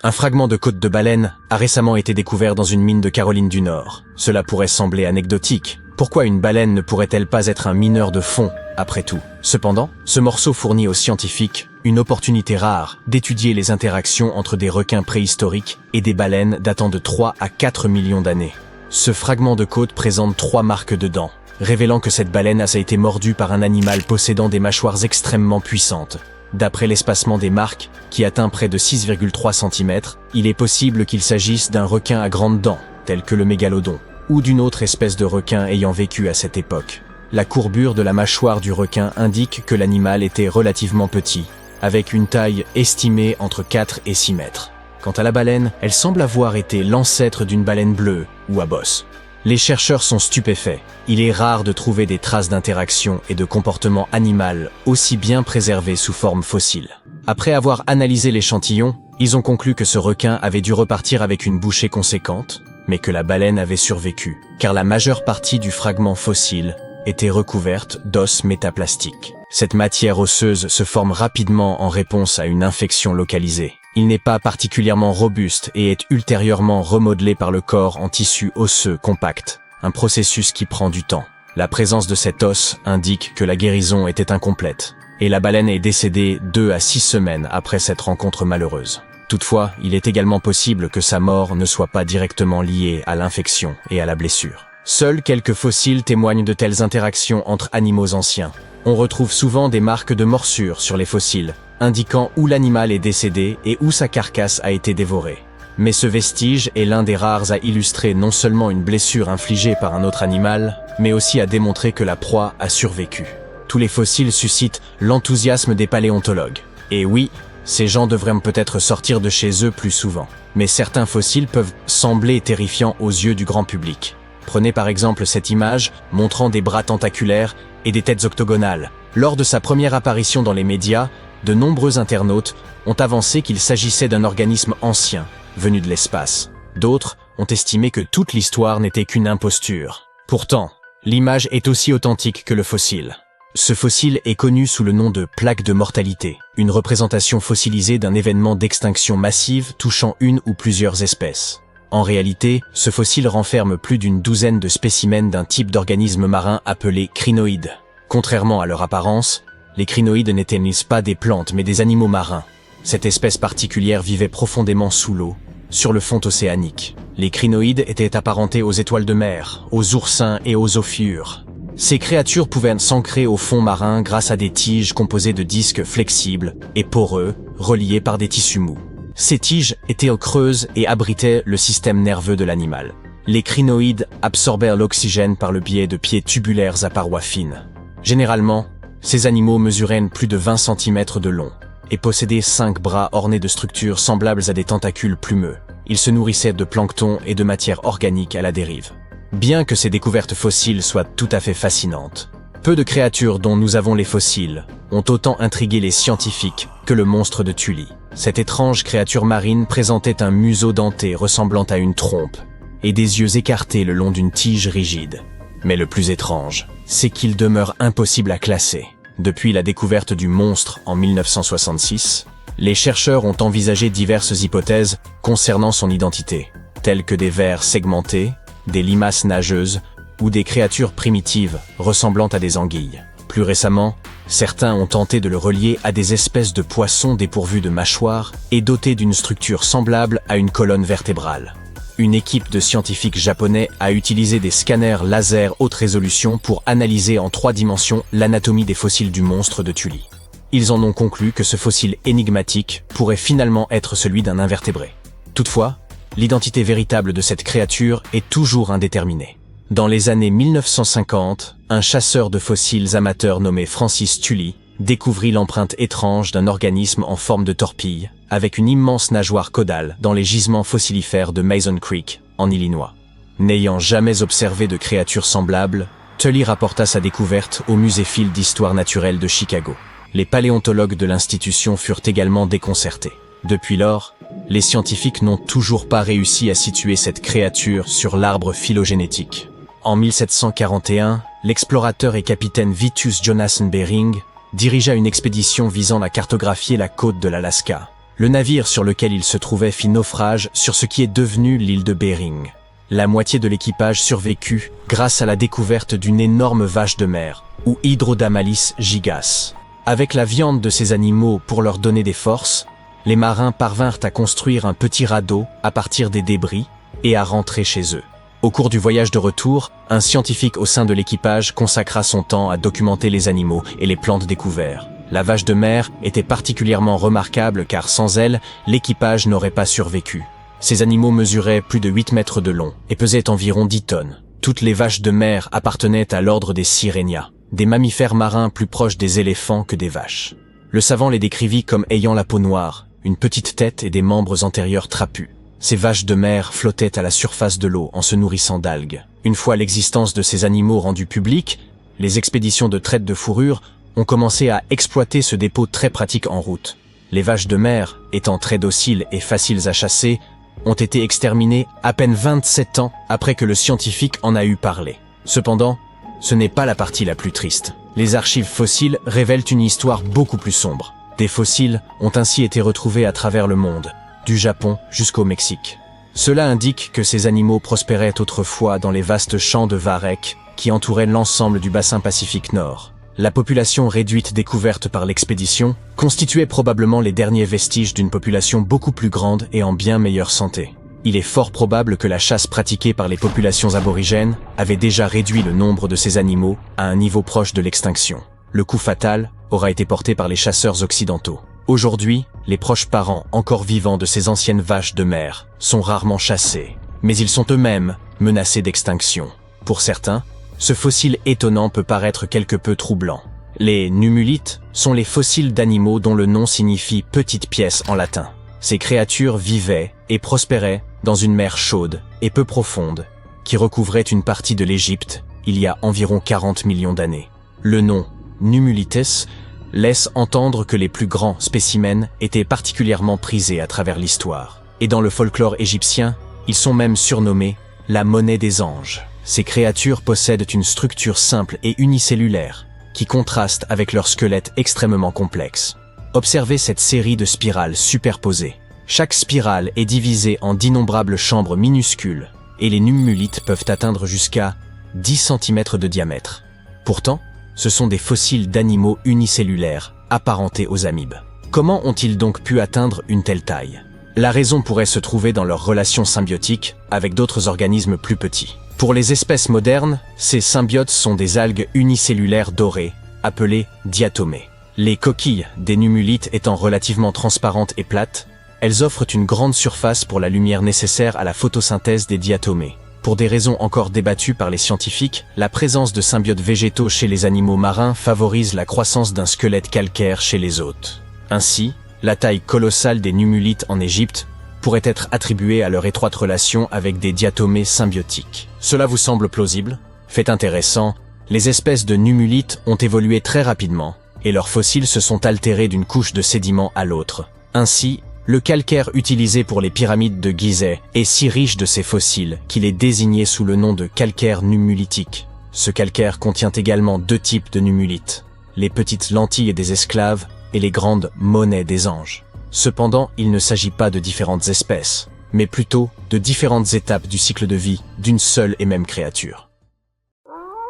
Un fragment de côte de baleine a récemment été découvert dans une mine de Caroline du Nord. Cela pourrait sembler anecdotique. Pourquoi une baleine ne pourrait-elle pas être un mineur de fond, après tout? Cependant, ce morceau fournit aux scientifiques une opportunité rare d'étudier les interactions entre des requins préhistoriques et des baleines datant de 3 à 4 millions d'années. Ce fragment de côte présente 3 marques de dents, révélant que cette baleine a été mordue par un animal possédant des mâchoires extrêmement puissantes. D'après l'espacement des marques, qui atteint près de 6,3 cm, il est possible qu'il s'agisse d'un requin à grandes dents, tel que le mégalodon, ou d'une autre espèce de requin ayant vécu à cette époque. La courbure de la mâchoire du requin indique que l'animal était relativement petit, avec une taille estimée entre 4 et 6 mètres. Quant à la baleine, elle semble avoir été l'ancêtre d'une baleine bleue ou à bosse. Les chercheurs sont stupéfaits. Il est rare de trouver des traces d'interaction et de comportement animal aussi bien préservés sous forme fossile. Après avoir analysé l'échantillon, ils ont conclu que ce requin avait dû repartir avec une bouchée conséquente, mais que la baleine avait survécu, car la majeure partie du fragment fossile était recouverte d'os métaplastiques. Cette matière osseuse se forme rapidement en réponse à une infection localisée. Il n'est pas particulièrement robuste et est ultérieurement remodelé par le corps en tissu osseux compact, un processus qui prend du temps. La présence de cet os indique que la guérison était incomplète, et la baleine est décédée 2 à 6 semaines après cette rencontre malheureuse. Toutefois, il est également possible que sa mort ne soit pas directement liée à l'infection et à la blessure. Seuls quelques fossiles témoignent de telles interactions entre animaux anciens. On retrouve souvent des marques de morsure sur les fossiles, indiquant où l'animal est décédé et où sa carcasse a été dévorée. Mais ce vestige est l'un des rares à illustrer non seulement une blessure infligée par un autre animal, mais aussi à démontrer que la proie a survécu. Tous les fossiles suscitent l'enthousiasme des paléontologues. Et oui, ces gens devraient peut-être sortir de chez eux plus souvent. Mais certains fossiles peuvent sembler terrifiants aux yeux du grand public. Prenez par exemple cette image montrant des bras tentaculaires et des têtes octogonales. Lors de sa première apparition dans les médias, de nombreux internautes ont avancé qu'il s'agissait d'un organisme ancien, venu de l'espace. D'autres ont estimé que toute l'histoire n'était qu'une imposture. Pourtant, l'image est aussi authentique que le fossile. Ce fossile est connu sous le nom de plaque de mortalité, une représentation fossilisée d'un événement d'extinction massive touchant une ou plusieurs espèces. En réalité, ce fossile renferme plus d'une douzaine de spécimens d'un type d'organisme marin appelé crinoïde. Contrairement à leur apparence, les crinoïdes n'étaient pas des plantes mais des animaux marins. Cette espèce particulière vivait profondément sous l'eau, sur le fond océanique. Les crinoïdes étaient apparentés aux étoiles de mer, aux oursins et aux ophiures. Ces créatures pouvaient s'ancrer au fond marin grâce à des tiges composées de disques flexibles et poreux, reliés par des tissus mous. Ces tiges étaient creuses et abritaient le système nerveux de l'animal. Les crinoïdes absorbèrent l'oxygène par le biais de pieds tubulaires à parois fines. Généralement, ces animaux mesuraient plus de 20 cm de long et possédaient 5 bras ornés de structures semblables à des tentacules plumeux. Ils se nourrissaient de plancton et de matière organique à la dérive. Bien que ces découvertes fossiles soient tout à fait fascinantes, peu de créatures dont nous avons les fossiles ont autant intrigué les scientifiques que le monstre de Tully. Cette étrange créature marine présentait un museau denté ressemblant à une trompe et des yeux écartés le long d'une tige rigide. Mais le plus étrange, c'est qu'il demeure impossible à classer. Depuis la découverte du monstre en 1966, les chercheurs ont envisagé diverses hypothèses concernant son identité, telles que des vers segmentés, des limaces nageuses ou des créatures primitives ressemblant à des anguilles. Plus récemment, certains ont tenté de le relier à des espèces de poissons dépourvus de mâchoires et dotés d'une structure semblable à une colonne vertébrale. Une équipe de scientifiques japonais a utilisé des scanners laser haute résolution pour analyser en 3 dimensions l'anatomie des fossiles du monstre de Tully. Ils en ont conclu que ce fossile énigmatique pourrait finalement être celui d'un invertébré. Toutefois, l'identité véritable de cette créature est toujours indéterminée. Dans les années 1950, un chasseur de fossiles amateur nommé Francis Tully découvrit l'empreinte étrange d'un organisme en forme de torpille, avec une immense nageoire caudale dans les gisements fossilifères de Mason Creek, en Illinois. N'ayant jamais observé de créature semblable, Tully rapporta sa découverte au Musée Field d'histoire naturelle de Chicago. Les paléontologues de l'institution furent également déconcertés. Depuis lors, les scientifiques n'ont toujours pas réussi à situer cette créature sur l'arbre phylogénétique. En 1741, l'explorateur et capitaine Vitus Jonasson Bering dirigea une expédition visant à cartographier la côte de l'Alaska. Le navire sur lequel il se trouvait fit naufrage sur ce qui est devenu l'île de Bering. La moitié de l'équipage survécut grâce à la découverte d'une énorme vache de mer, ou Hydrodamalis gigas. Avec la viande de ces animaux pour leur donner des forces, les marins parvinrent à construire un petit radeau à partir des débris et à rentrer chez eux. Au cours du voyage de retour, un scientifique au sein de l'équipage consacra son temps à documenter les animaux et les plantes découverts. La vache de mer était particulièrement remarquable car sans elle, l'équipage n'aurait pas survécu. Ces animaux mesuraient plus de 8 mètres de long et pesaient environ 10 tonnes. Toutes les vaches de mer appartenaient à l'ordre des Sirenia, des mammifères marins plus proches des éléphants que des vaches. Le savant les décrivit comme ayant la peau noire, une petite tête et des membres antérieurs trapus. Ces vaches de mer flottaient à la surface de l'eau en se nourrissant d'algues. Une fois l'existence de ces animaux rendue publique, les expéditions de traite de fourrure ont commencé à exploiter ce dépôt très pratique en route. Les vaches de mer, étant très dociles et faciles à chasser, ont été exterminées à peine 27 ans après que le scientifique en a eu parlé. Cependant, ce n'est pas la partie la plus triste. Les archives fossiles révèlent une histoire beaucoup plus sombre. Des fossiles ont ainsi été retrouvés à travers le monde, du Japon jusqu'au Mexique. Cela indique que ces animaux prospéraient autrefois dans les vastes champs de varech qui entouraient l'ensemble du bassin Pacifique Nord. La population réduite découverte par l'expédition constituait probablement les derniers vestiges d'une population beaucoup plus grande et en bien meilleure santé. Il est fort probable que la chasse pratiquée par les populations aborigènes avait déjà réduit le nombre de ces animaux à un niveau proche de l'extinction. Le coup fatal aura été porté par les chasseurs occidentaux. Aujourd'hui, les proches parents encore vivants de ces anciennes vaches de mer sont rarement chassés, mais ils sont eux-mêmes menacés d'extinction. Pour certains, ce fossile étonnant peut paraître quelque peu troublant. Les numulites sont les fossiles d'animaux dont le nom signifie « petite pièce » en latin. Ces créatures vivaient et prospéraient dans une mer chaude et peu profonde qui recouvrait une partie de l'Égypte il y a environ 40 millions d'années. Le nom « numulites » laisse entendre que les plus grands spécimens étaient particulièrement prisés à travers l'histoire. Et dans le folklore égyptien, ils sont même surnommés « la monnaie des anges ». Ces créatures possèdent une structure simple et unicellulaire, qui contraste avec leur squelette extrêmement complexe. Observez cette série de spirales superposées. Chaque spirale est divisée en d'innombrables chambres minuscules, et les numulites peuvent atteindre jusqu'à 10 cm de diamètre. Pourtant, ce sont des fossiles d'animaux unicellulaires, apparentés aux amibes. Comment ont-ils donc pu atteindre une telle taille? La raison pourrait se trouver dans leur relation symbiotique avec d'autres organismes plus petits. Pour les espèces modernes, ces symbiotes sont des algues unicellulaires dorées, appelées diatomées. Les coquilles des numulites étant relativement transparentes et plates, elles offrent une grande surface pour la lumière nécessaire à la photosynthèse des diatomées. Pour des raisons encore débattues par les scientifiques, la présence de symbiotes végétaux chez les animaux marins favorise la croissance d'un squelette calcaire chez les hôtes. Ainsi, la taille colossale des numulites en Égypte pourrait être attribuée à leur étroite relation avec des diatomées symbiotiques. Cela vous semble plausible? Fait intéressant, les espèces de numulites ont évolué très rapidement, et leurs fossiles se sont altérés d'une couche de sédiments à l'autre. Ainsi, le calcaire utilisé pour les pyramides de Gizeh est si riche de ces fossiles qu'il est désigné sous le nom de calcaire numulitique. Ce calcaire contient également deux types de numulites, les petites lentilles des esclaves et les grandes monnaies des anges. Cependant, il ne s'agit pas de différentes espèces, mais plutôt de différentes étapes du cycle de vie d'une seule et même créature.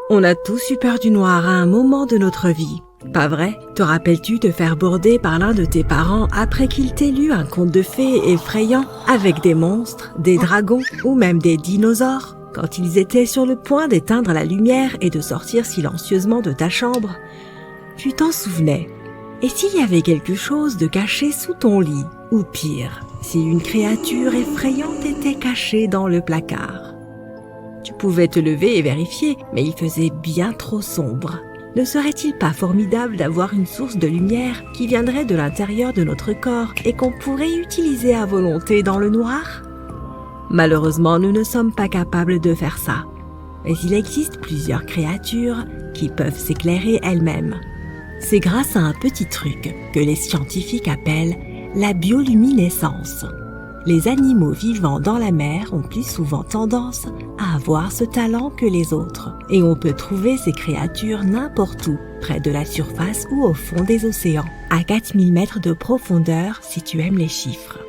On a tous eu peur du noir à un moment de notre vie. Pas vrai? Te rappelles-tu te faire bourder par l'un de tes parents après qu'il t'ait lu un conte de fées effrayant avec des monstres, des dragons ou même des dinosaures? Quand ils étaient sur le point d'éteindre la lumière et de sortir silencieusement de ta chambre, tu t'en souvenais. Et s'il y avait quelque chose de caché sous ton lit? Ou pire, si une créature effrayante était cachée dans le placard? Tu pouvais te lever et vérifier, mais il faisait bien trop sombre. Ne serait-il pas formidable d'avoir une source de lumière qui viendrait de l'intérieur de notre corps et qu'on pourrait utiliser à volonté dans le noir? Malheureusement, nous ne sommes pas capables de faire ça. Mais il existe plusieurs créatures qui peuvent s'éclairer elles-mêmes. C'est grâce à un petit truc que les scientifiques appellent la bioluminescence. Les animaux vivant dans la mer ont plus souvent tendance à avoir ce talent que les autres. Et on peut trouver ces créatures n'importe où, près de la surface ou au fond des océans, à 4000 mètres de profondeur si tu aimes les chiffres.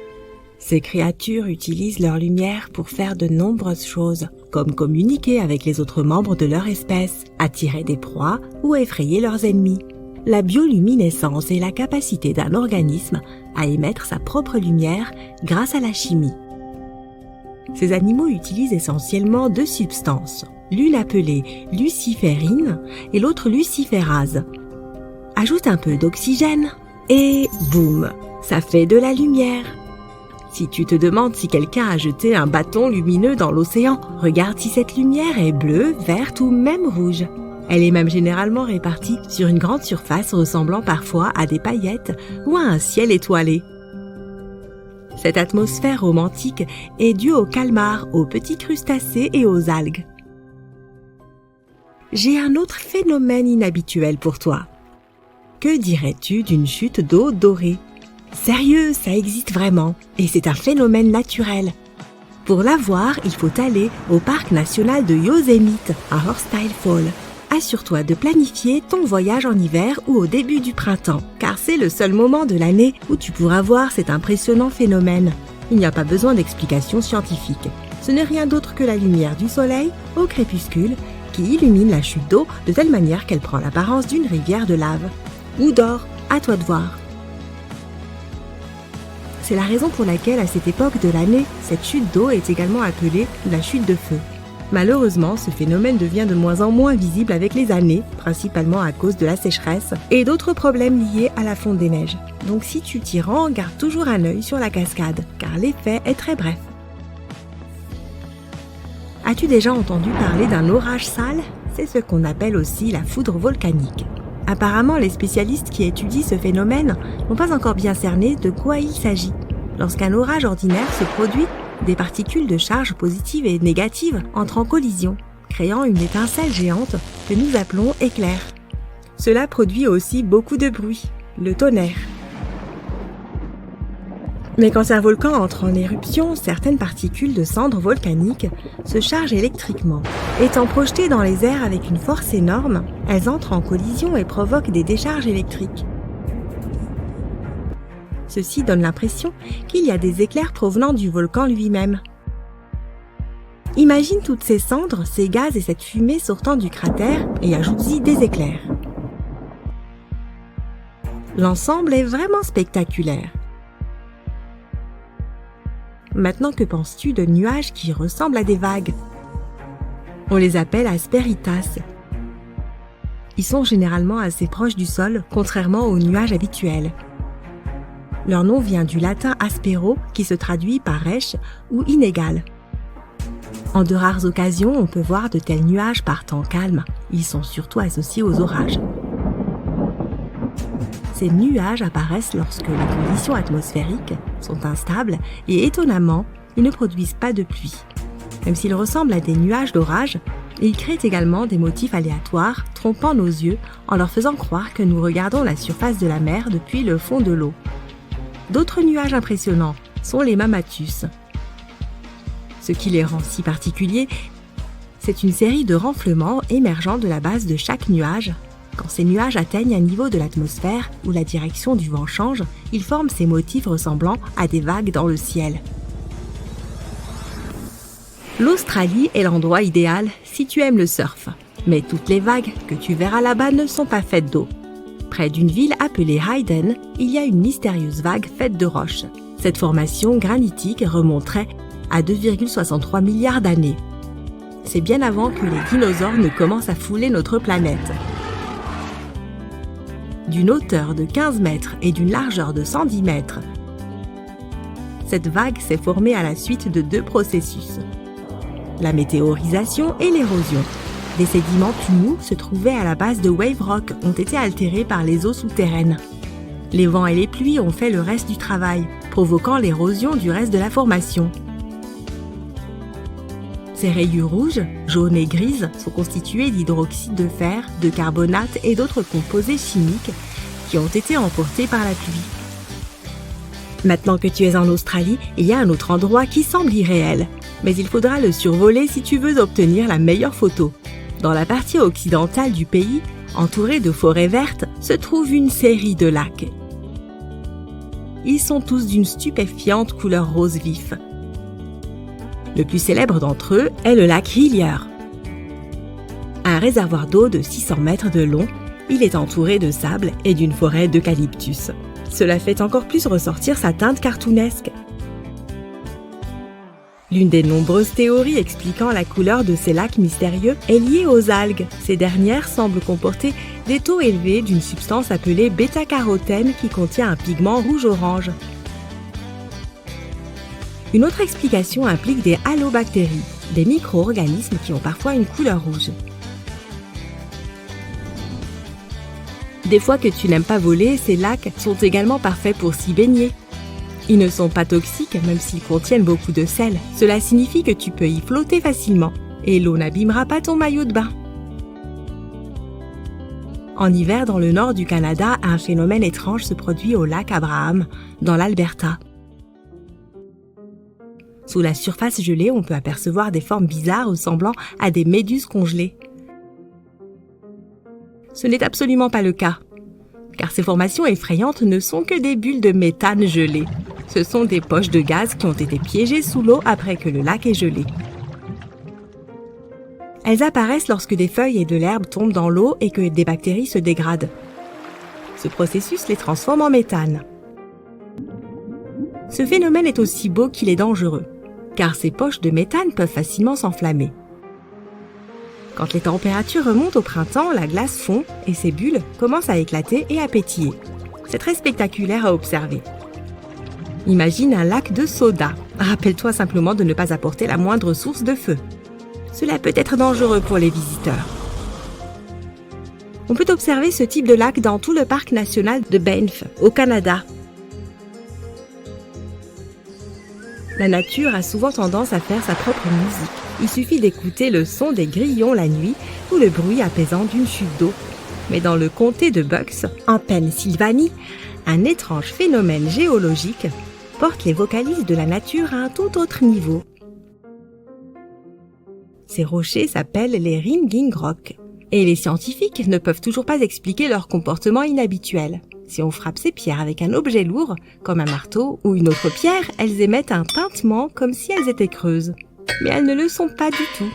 Ces créatures utilisent leur lumière pour faire de nombreuses choses, comme communiquer avec les autres membres de leur espèce, attirer des proies ou effrayer leurs ennemis. La bioluminescence est la capacité d'un organisme à émettre sa propre lumière grâce à la chimie. Ces animaux utilisent essentiellement deux substances, l'une appelée luciférine et l'autre luciférase. Ajoute un peu d'oxygène et boum, ça fait de la lumière. Si tu te demandes si quelqu'un a jeté un bâton lumineux dans l'océan, regarde si cette lumière est bleue, verte ou même rouge. Elle est même généralement répartie sur une grande surface ressemblant parfois à des paillettes ou à un ciel étoilé. Cette atmosphère romantique est due aux calmars, aux petits crustacés et aux algues. J'ai un autre phénomène inhabituel pour toi. Que dirais-tu d'une chute d'eau dorée ? Sérieux, ça existe vraiment, et c'est un phénomène naturel. Pour la voir, il faut aller au parc national de Yosemite, à Horsetail Falls. Assure-toi de planifier ton voyage en hiver ou au début du printemps, car c'est le seul moment de l'année où tu pourras voir cet impressionnant phénomène. Il n'y a pas besoin d'explications scientifiques. Ce n'est rien d'autre que la lumière du soleil au crépuscule qui illumine la chute d'eau de telle manière qu'elle prend l'apparence d'une rivière de lave. Ou d'or, à toi de voir. C'est la raison pour laquelle, à cette époque de l'année, cette chute d'eau est également appelée la chute de feu. Malheureusement, ce phénomène devient de moins en moins visible avec les années, principalement à cause de la sécheresse et d'autres problèmes liés à la fonte des neiges. Donc si tu t'y rends, garde toujours un œil sur la cascade, car l'effet est très bref. As-tu déjà entendu parler d'un orage sale ? C'est ce qu'on appelle aussi la foudre volcanique. Apparemment, les spécialistes qui étudient ce phénomène n'ont pas encore bien cerné de quoi il s'agit. Lorsqu'un orage ordinaire se produit, des particules de charge positives et négatives entrent en collision, créant une étincelle géante que nous appelons éclair. Cela produit aussi beaucoup de bruit, le tonnerre. Mais quand un volcan entre en éruption, certaines particules de cendres volcaniques se chargent électriquement. Étant projetées dans les airs avec une force énorme, elles entrent en collision et provoquent des décharges électriques. Ceci donne l'impression qu'il y a des éclairs provenant du volcan lui-même. Imagine toutes ces cendres, ces gaz et cette fumée sortant du cratère et ajoute-y des éclairs. L'ensemble est vraiment spectaculaire. Maintenant, que penses-tu de nuages qui ressemblent à des vagues ? On les appelle asperitas. Ils sont généralement assez proches du sol, contrairement aux nuages habituels. Leur nom vient du latin aspero, qui se traduit par rêche ou inégal. En de rares occasions, on peut voir de tels nuages par temps calme. Ils sont surtout associés aux orages. Ces nuages apparaissent lorsque les conditions atmosphériques sont instables et étonnamment, ils ne produisent pas de pluie. Même s'ils ressemblent à des nuages d'orage, ils créent également des motifs aléatoires, trompant nos yeux en leur faisant croire que nous regardons la surface de la mer depuis le fond de l'eau. D'autres nuages impressionnants sont les mammatus. Ce qui les rend si particuliers, c'est une série de renflements émergeant de la base de chaque nuage. Quand ces nuages atteignent un niveau de l'atmosphère où la direction du vent change, ils forment ces motifs ressemblant à des vagues dans le ciel. L'Australie est l'endroit idéal si tu aimes le surf. Mais toutes les vagues que tu verras là-bas ne sont pas faites d'eau. Près d'une ville appelée Hayden, il y a une mystérieuse vague faite de roches. Cette formation granitique remonterait à 2,63 milliards d'années. C'est bien avant que les dinosaures ne commencent à fouler notre planète. D'une hauteur de 15 mètres et d'une largeur de 110 mètres, cette vague s'est formée à la suite de deux processus. La météorisation et l'érosion. Des sédiments plus mous se trouvaient à la base de Wave Rock ont été altérés par les eaux souterraines. Les vents et les pluies ont fait le reste du travail, provoquant l'érosion du reste de la formation. Ces rayures rouges, jaunes et grises sont constituées d'hydroxyde de fer, de carbonate et d'autres composés chimiques qui ont été emportés par la pluie. Maintenant que tu es en Australie, il y a un autre endroit qui semble irréel. Mais il faudra le survoler si tu veux obtenir la meilleure photo. Dans la partie occidentale du pays, entourée de forêts vertes, se trouve une série de lacs. Ils sont tous d'une stupéfiante couleur rose vif. Le plus célèbre d'entre eux est le lac Hillier. Un réservoir d'eau de 600 mètres de long, il est entouré de sable et d'une forêt d'eucalyptus. Cela fait encore plus ressortir sa teinte cartoonesque. L'une des nombreuses théories expliquant la couleur de ces lacs mystérieux est liée aux algues. Ces dernières semblent comporter des taux élevés d'une substance appelée bêta-carotène qui contient un pigment rouge-orange. Une autre explication implique des halobactéries, des micro-organismes qui ont parfois une couleur rouge. Des fois que tu n'aimes pas voler, ces lacs sont également parfaits pour s'y baigner. Ils ne sont pas toxiques même s'ils contiennent beaucoup de sel. Cela signifie que tu peux y flotter facilement et l'eau n'abîmera pas ton maillot de bain. En hiver, dans le nord du Canada, un phénomène étrange se produit au lac Abraham, dans l'Alberta. Sous la surface gelée, on peut apercevoir des formes bizarres ressemblant à des méduses congelées. Ce n'est absolument pas le cas, car ces formations effrayantes ne sont que des bulles de méthane gelées. Ce sont des poches de gaz qui ont été piégées sous l'eau après que le lac est gelé. Elles apparaissent lorsque des feuilles et de l'herbe tombent dans l'eau et que des bactéries se dégradent. Ce processus les transforme en méthane. Ce phénomène est aussi beau qu'il est dangereux, car ces poches de méthane peuvent facilement s'enflammer. Quand les températures remontent au printemps, la glace fond et ces bulles commencent à éclater et à pétiller. C'est très spectaculaire à observer. Imagine un lac de soda. Rappelle-toi simplement de ne pas apporter la moindre source de feu. Cela peut être dangereux pour les visiteurs. On peut observer ce type de lac dans tout le parc national de Banff, au Canada. La nature a souvent tendance à faire sa propre musique. Il suffit d'écouter le son des grillons la nuit ou le bruit apaisant d'une chute d'eau. Mais dans le comté de Bucks, en Pennsylvanie, un étrange phénomène géologique porte les vocalises de la nature à un tout autre niveau. Ces rochers s'appellent les Ringing Rock. Et les scientifiques ne peuvent toujours pas expliquer leur comportement inhabituel. Si on frappe ces pierres avec un objet lourd, comme un marteau ou une autre pierre, elles émettent un tintement comme si elles étaient creuses. Mais elles ne le sont pas du tout.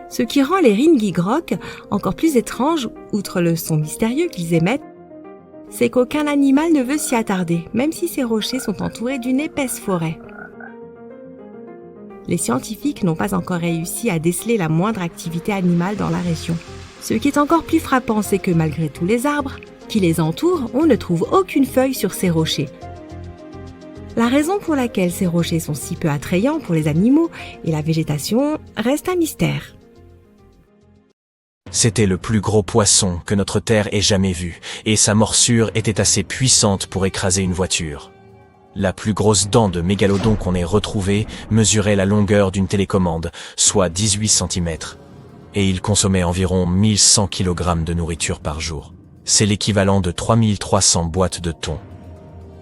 Ce qui rend les Ringing Rock encore plus étranges, outre le son mystérieux qu'ils émettent, c'est qu'aucun animal ne veut s'y attarder, même si ces rochers sont entourés d'une épaisse forêt. Les scientifiques n'ont pas encore réussi à déceler la moindre activité animale dans la région. Ce qui est encore plus frappant, c'est que malgré tous les arbres qui les entourent, on ne trouve aucune feuille sur ces rochers. La raison pour laquelle ces rochers sont si peu attrayants pour les animaux et la végétation reste un mystère. C'était le plus gros poisson que notre Terre ait jamais vu, et sa morsure était assez puissante pour écraser une voiture. La plus grosse dent de mégalodon qu'on ait retrouvée mesurait la longueur d'une télécommande, soit 18 cm. Et il consommait environ 1100 kg de nourriture par jour. C'est l'équivalent de 3300 boîtes de thon.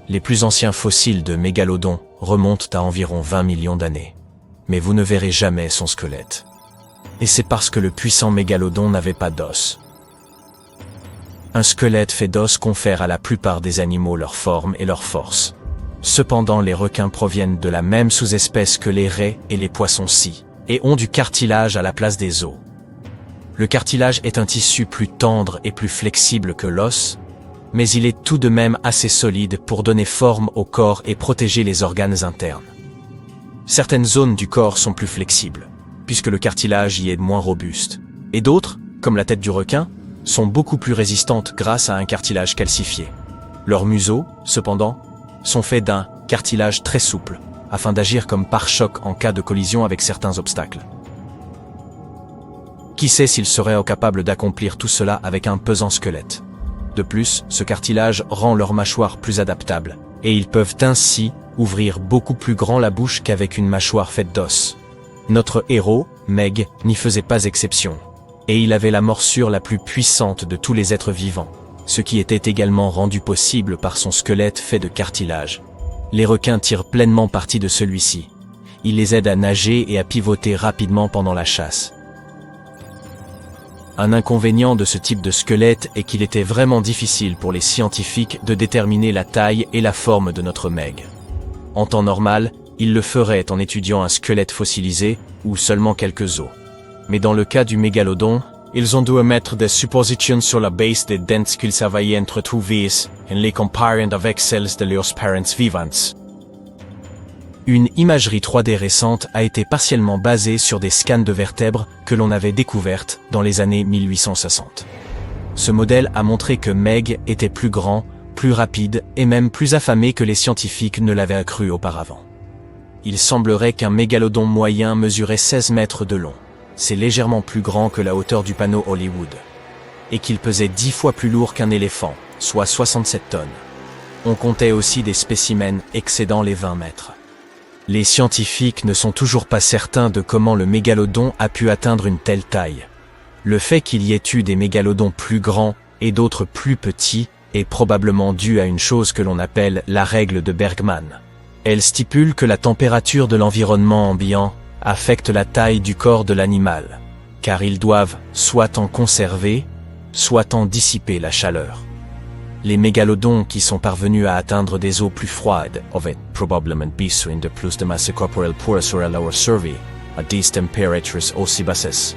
Les plus anciens fossiles de mégalodon remontent à environ 20 millions d'années. Mais vous ne verrez jamais son squelette. Et c'est parce que le puissant mégalodon n'avait pas d'os. Un squelette fait d'os confère à la plupart des animaux leur forme et leur force. Cependant, les requins proviennent de la même sous-espèce que les raies et les poissons-scies, et ont du cartilage à la place des os. Le cartilage est un tissu plus tendre et plus flexible que l'os, mais il est tout de même assez solide pour donner forme au corps et protéger les organes internes. Certaines zones du corps sont plus flexibles, puisque le cartilage y est moins robuste, et d'autres, comme la tête du requin, sont beaucoup plus résistantes grâce à un cartilage calcifié. Leurs museaux, cependant, sont faits d'un cartilage très souple, afin d'agir comme pare-choc en cas de collision avec certains obstacles. Qui sait s'ils seraient capables d'accomplir tout cela avec un pesant squelette. De plus, ce cartilage rend leur mâchoire plus adaptable, et ils peuvent ainsi ouvrir beaucoup plus grand la bouche qu'avec une mâchoire faite d'os. Notre héros, Meg, n'y faisait pas exception, et il avait la morsure la plus puissante de tous les êtres vivants. ce qui était également rendu possible par son squelette fait de cartilage. Les requins tirent pleinement parti de celui-ci. Il les aide à nager et à pivoter rapidement pendant la chasse. Un inconvénient de ce type de squelette est qu'il était vraiment difficile pour les scientifiques de déterminer la taille et la forme de notre meg. En temps normal, ils le feraient en étudiant un squelette fossilisé ou seulement quelques os. Mais dans le cas du mégalodon, ils ont dû émettre des suppositions sur la base des dents qu'ils avaient entretrouvées en les comparant avec celles de leurs parents vivants. Une imagerie 3D récente a été partiellement basée sur des scans de vertèbres que l'on avait découvertes dans les années 1860. Ce modèle a montré que Meg était plus grand, plus rapide et même plus affamé que les scientifiques ne l'avaient cru auparavant. Il semblerait qu'un mégalodon moyen mesurait 16 mètres de long. C'est légèrement plus grand que la hauteur du panneau Hollywood. Et qu'il pesait 10 fois plus lourd qu'un éléphant, soit 67 tonnes. On comptait aussi des spécimens excédant les 20 mètres. Les scientifiques ne sont toujours pas certains de comment le mégalodon a pu atteindre une telle taille. Le fait qu'il y ait eu des mégalodons plus grands et d'autres plus petits est probablement dû à une chose que l'on appelle la règle de Bergman. Elle stipule que la température de l'environnement ambiant affecte la taille du corps de l'animal, car ils doivent soit en conserver, soit en dissiper la chaleur. Les mégalodons qui sont parvenus à atteindre des eaux plus froides avaient probablement besoin de plus de masse corporelle pour assurer leur survie à des températures aussi basses.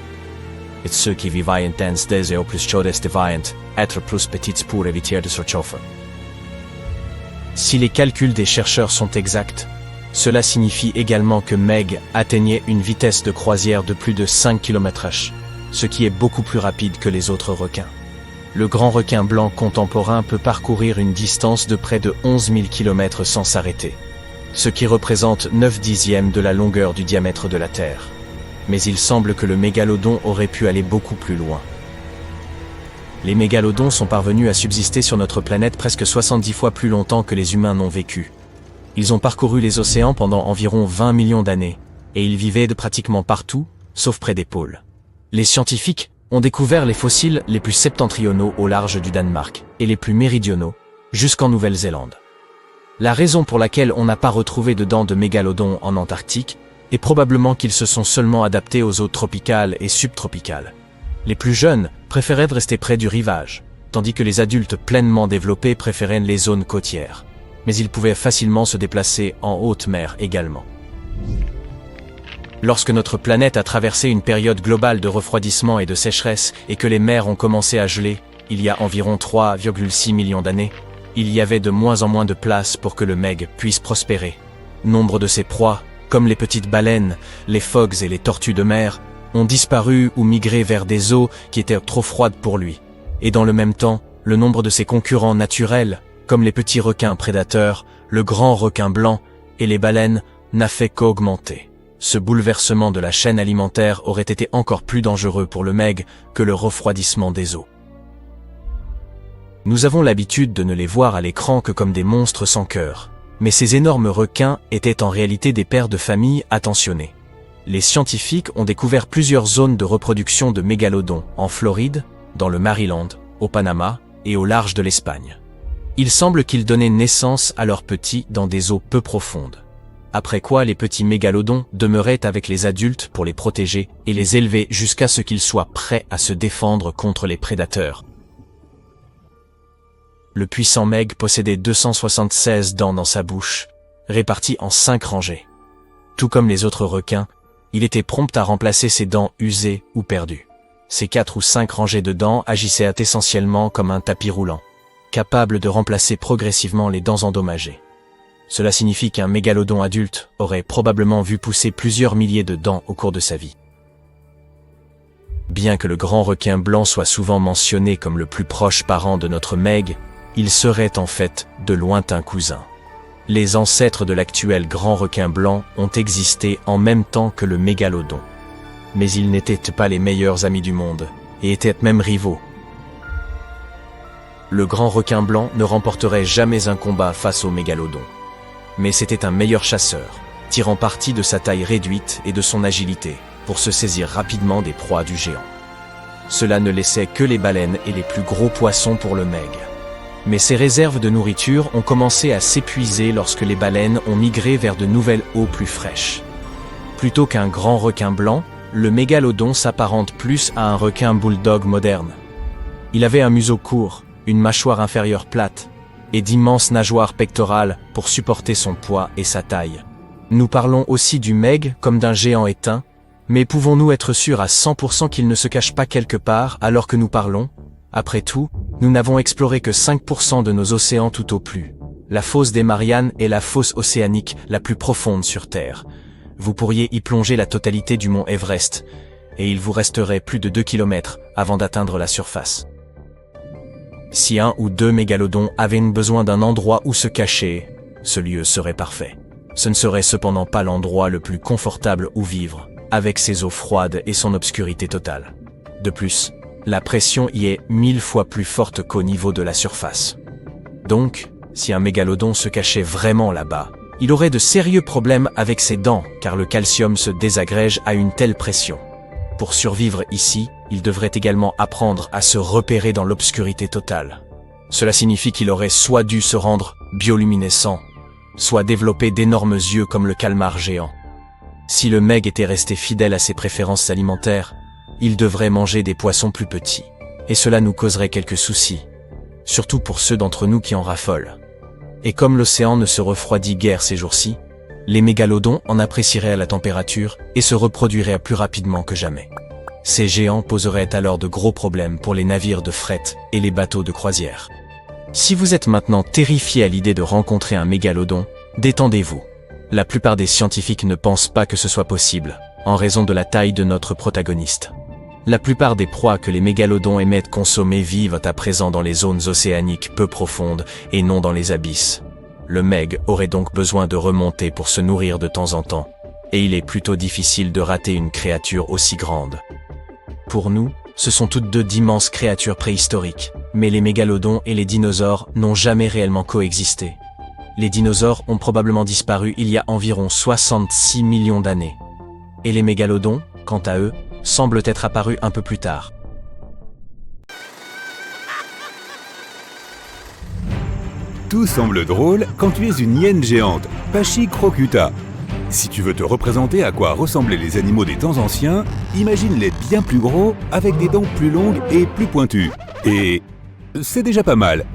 Et ceux qui vivaient dans des eaux plus chaudes devaient être plus petites pour éviter de surchauffer. Si les calculs des chercheurs sont exacts, cela signifie également que Meg atteignait une vitesse de croisière de plus de 5 km/h, ce qui est beaucoup plus rapide que les autres requins. Le grand requin blanc contemporain peut parcourir une distance de près de 11 000 km sans s'arrêter, ce qui représente 9/10 de la longueur du diamètre de la Terre. Mais il semble que le mégalodon aurait pu aller beaucoup plus loin. Les mégalodons sont parvenus à subsister sur notre planète presque 70 fois plus longtemps que les humains n'ont vécu. Ils ont parcouru les océans pendant environ 20 millions d'années, et ils vivaient pratiquement partout, sauf près des pôles. Les scientifiques ont découvert les fossiles les plus septentrionaux au large du Danemark, et les plus méridionaux, jusqu'en Nouvelle-Zélande. La raison pour laquelle on n'a pas retrouvé de dents de mégalodon en Antarctique est probablement qu'ils se sont seulement adaptés aux eaux tropicales et subtropicales. Les plus jeunes préféraient rester près du rivage, tandis que les adultes pleinement développés préféraient les zones côtières. Mais ils pouvaient facilement se déplacer en haute mer également. Lorsque notre planète a traversé une période globale de refroidissement et de sécheresse et que les mers ont commencé à geler, il y a environ 3,6 millions d'années, il y avait de moins en moins de place pour que le meg puisse prospérer. Nombre de ses proies, comme les petites baleines, les phoques et les tortues de mer, ont disparu ou migré vers des eaux qui étaient trop froides pour lui. Et dans le même temps, le nombre de ses concurrents naturels, comme les petits requins prédateurs, le grand requin blanc et les baleines, n'a fait qu'augmenter. Ce bouleversement de la chaîne alimentaire aurait été encore plus dangereux pour le meg que le refroidissement des eaux. Nous avons l'habitude de ne les voir à l'écran que comme des monstres sans cœur, mais ces énormes requins étaient en réalité des pères de famille attentionnés. Les scientifiques ont découvert plusieurs zones de reproduction de mégalodons en Floride, dans le Maryland, au Panama et au large de l'Espagne. Il semble qu'ils donnaient naissance à leurs petits dans des eaux peu profondes. Après quoi les petits mégalodons demeuraient avec les adultes pour les protéger et les élever jusqu'à ce qu'ils soient prêts à se défendre contre les prédateurs. Le puissant meg possédait 276 dents dans sa bouche, réparties en 5 rangées. Tout comme les autres requins, il était prompt à remplacer ses dents usées ou perdues. Ces 4 ou 5 rangées de dents agissaient essentiellement comme un tapis roulant, capable de remplacer progressivement les dents endommagées. Cela signifie qu'un mégalodon adulte aurait probablement vu pousser plusieurs milliers de dents au cours de sa vie. Bien que le grand requin blanc soit souvent mentionné comme le plus proche parent de notre meg, il serait en fait de lointains cousins. Les ancêtres de l'actuel grand requin blanc ont existé en même temps que le mégalodon. Mais ils n'étaient pas les meilleurs amis du monde, et étaient même rivaux. Le grand requin blanc ne remporterait jamais un combat face au mégalodon. Mais c'était un meilleur chasseur, tirant parti de sa taille réduite et de son agilité, pour se saisir rapidement des proies du géant. cela ne laissait que les baleines et les plus gros poissons pour le meg. Mais ces réserves de nourriture ont commencé à s'épuiser lorsque les baleines ont migré vers de nouvelles eaux plus fraîches. Plutôt qu'un grand requin blanc, le mégalodon s'apparente plus à un requin bulldog moderne. Il avait un museau court, une mâchoire inférieure plate, et d'immenses nageoires pectorales pour supporter son poids et sa taille. Nous parlons aussi du meg comme d'un géant éteint, mais pouvons-nous être sûrs à 100% qu'il ne se cache pas quelque part alors que nous parlons? Après tout, nous n'avons exploré que 5% de nos océans tout au plus. La fosse des Mariannes est la fosse océanique la plus profonde sur Terre. Vous pourriez y plonger la totalité du mont Everest, et il vous resterait plus de 2 km avant d'atteindre la surface. Si un ou deux mégalodons avaient besoin d'un endroit où se cacher, ce lieu serait parfait. Ce ne serait cependant pas l'endroit le plus confortable où vivre, avec ses eaux froides et son obscurité totale. De plus, la pression y est 1000 fois plus forte qu'au niveau de la surface. Donc, si un mégalodon se cachait vraiment là-bas, il aurait de sérieux problèmes avec ses dents car le calcium se désagrège à une telle pression. Pour survivre ici, il devrait également apprendre à se repérer dans l'obscurité totale. Cela signifie qu'il aurait soit dû se rendre bioluminescent, soit développer d'énormes yeux comme le calmar géant. Si le meg était resté fidèle à ses préférences alimentaires, il devrait manger des poissons plus petits. Et cela nous causerait quelques soucis, surtout pour ceux d'entre nous qui en raffolent. Et comme l'océan ne se refroidit guère ces jours-ci, les mégalodons en apprécieraient à la température et se reproduiraient plus rapidement que jamais. Ces géants poseraient alors de gros problèmes pour les navires de fret et les bateaux de croisière. Si vous êtes maintenant terrifié à l'idée de rencontrer un mégalodon, détendez-vous. La plupart des scientifiques ne pensent pas que ce soit possible, en raison de la taille de notre protagoniste. La plupart des proies que les mégalodons aimaient consommer vivent à présent dans les zones océaniques peu profondes et non dans les abysses. Le meg aurait donc besoin de remonter pour se nourrir de temps en temps, et il est plutôt difficile de rater une créature aussi grande. Pour nous, ce sont toutes deux d'immenses créatures préhistoriques, mais les mégalodons et les dinosaures n'ont jamais réellement coexisté. Les dinosaures ont probablement disparu il y a environ 66 millions d'années. Et les mégalodons, quant à eux, semblent être apparus un peu plus tard. Tout semble drôle quand tu es une hyène géante, Pachycrocuta. Si tu veux te représenter à quoi ressemblaient les animaux des temps anciens, imagine-les bien plus gros, avec des dents plus longues et plus pointues. Et c'est déjà pas mal.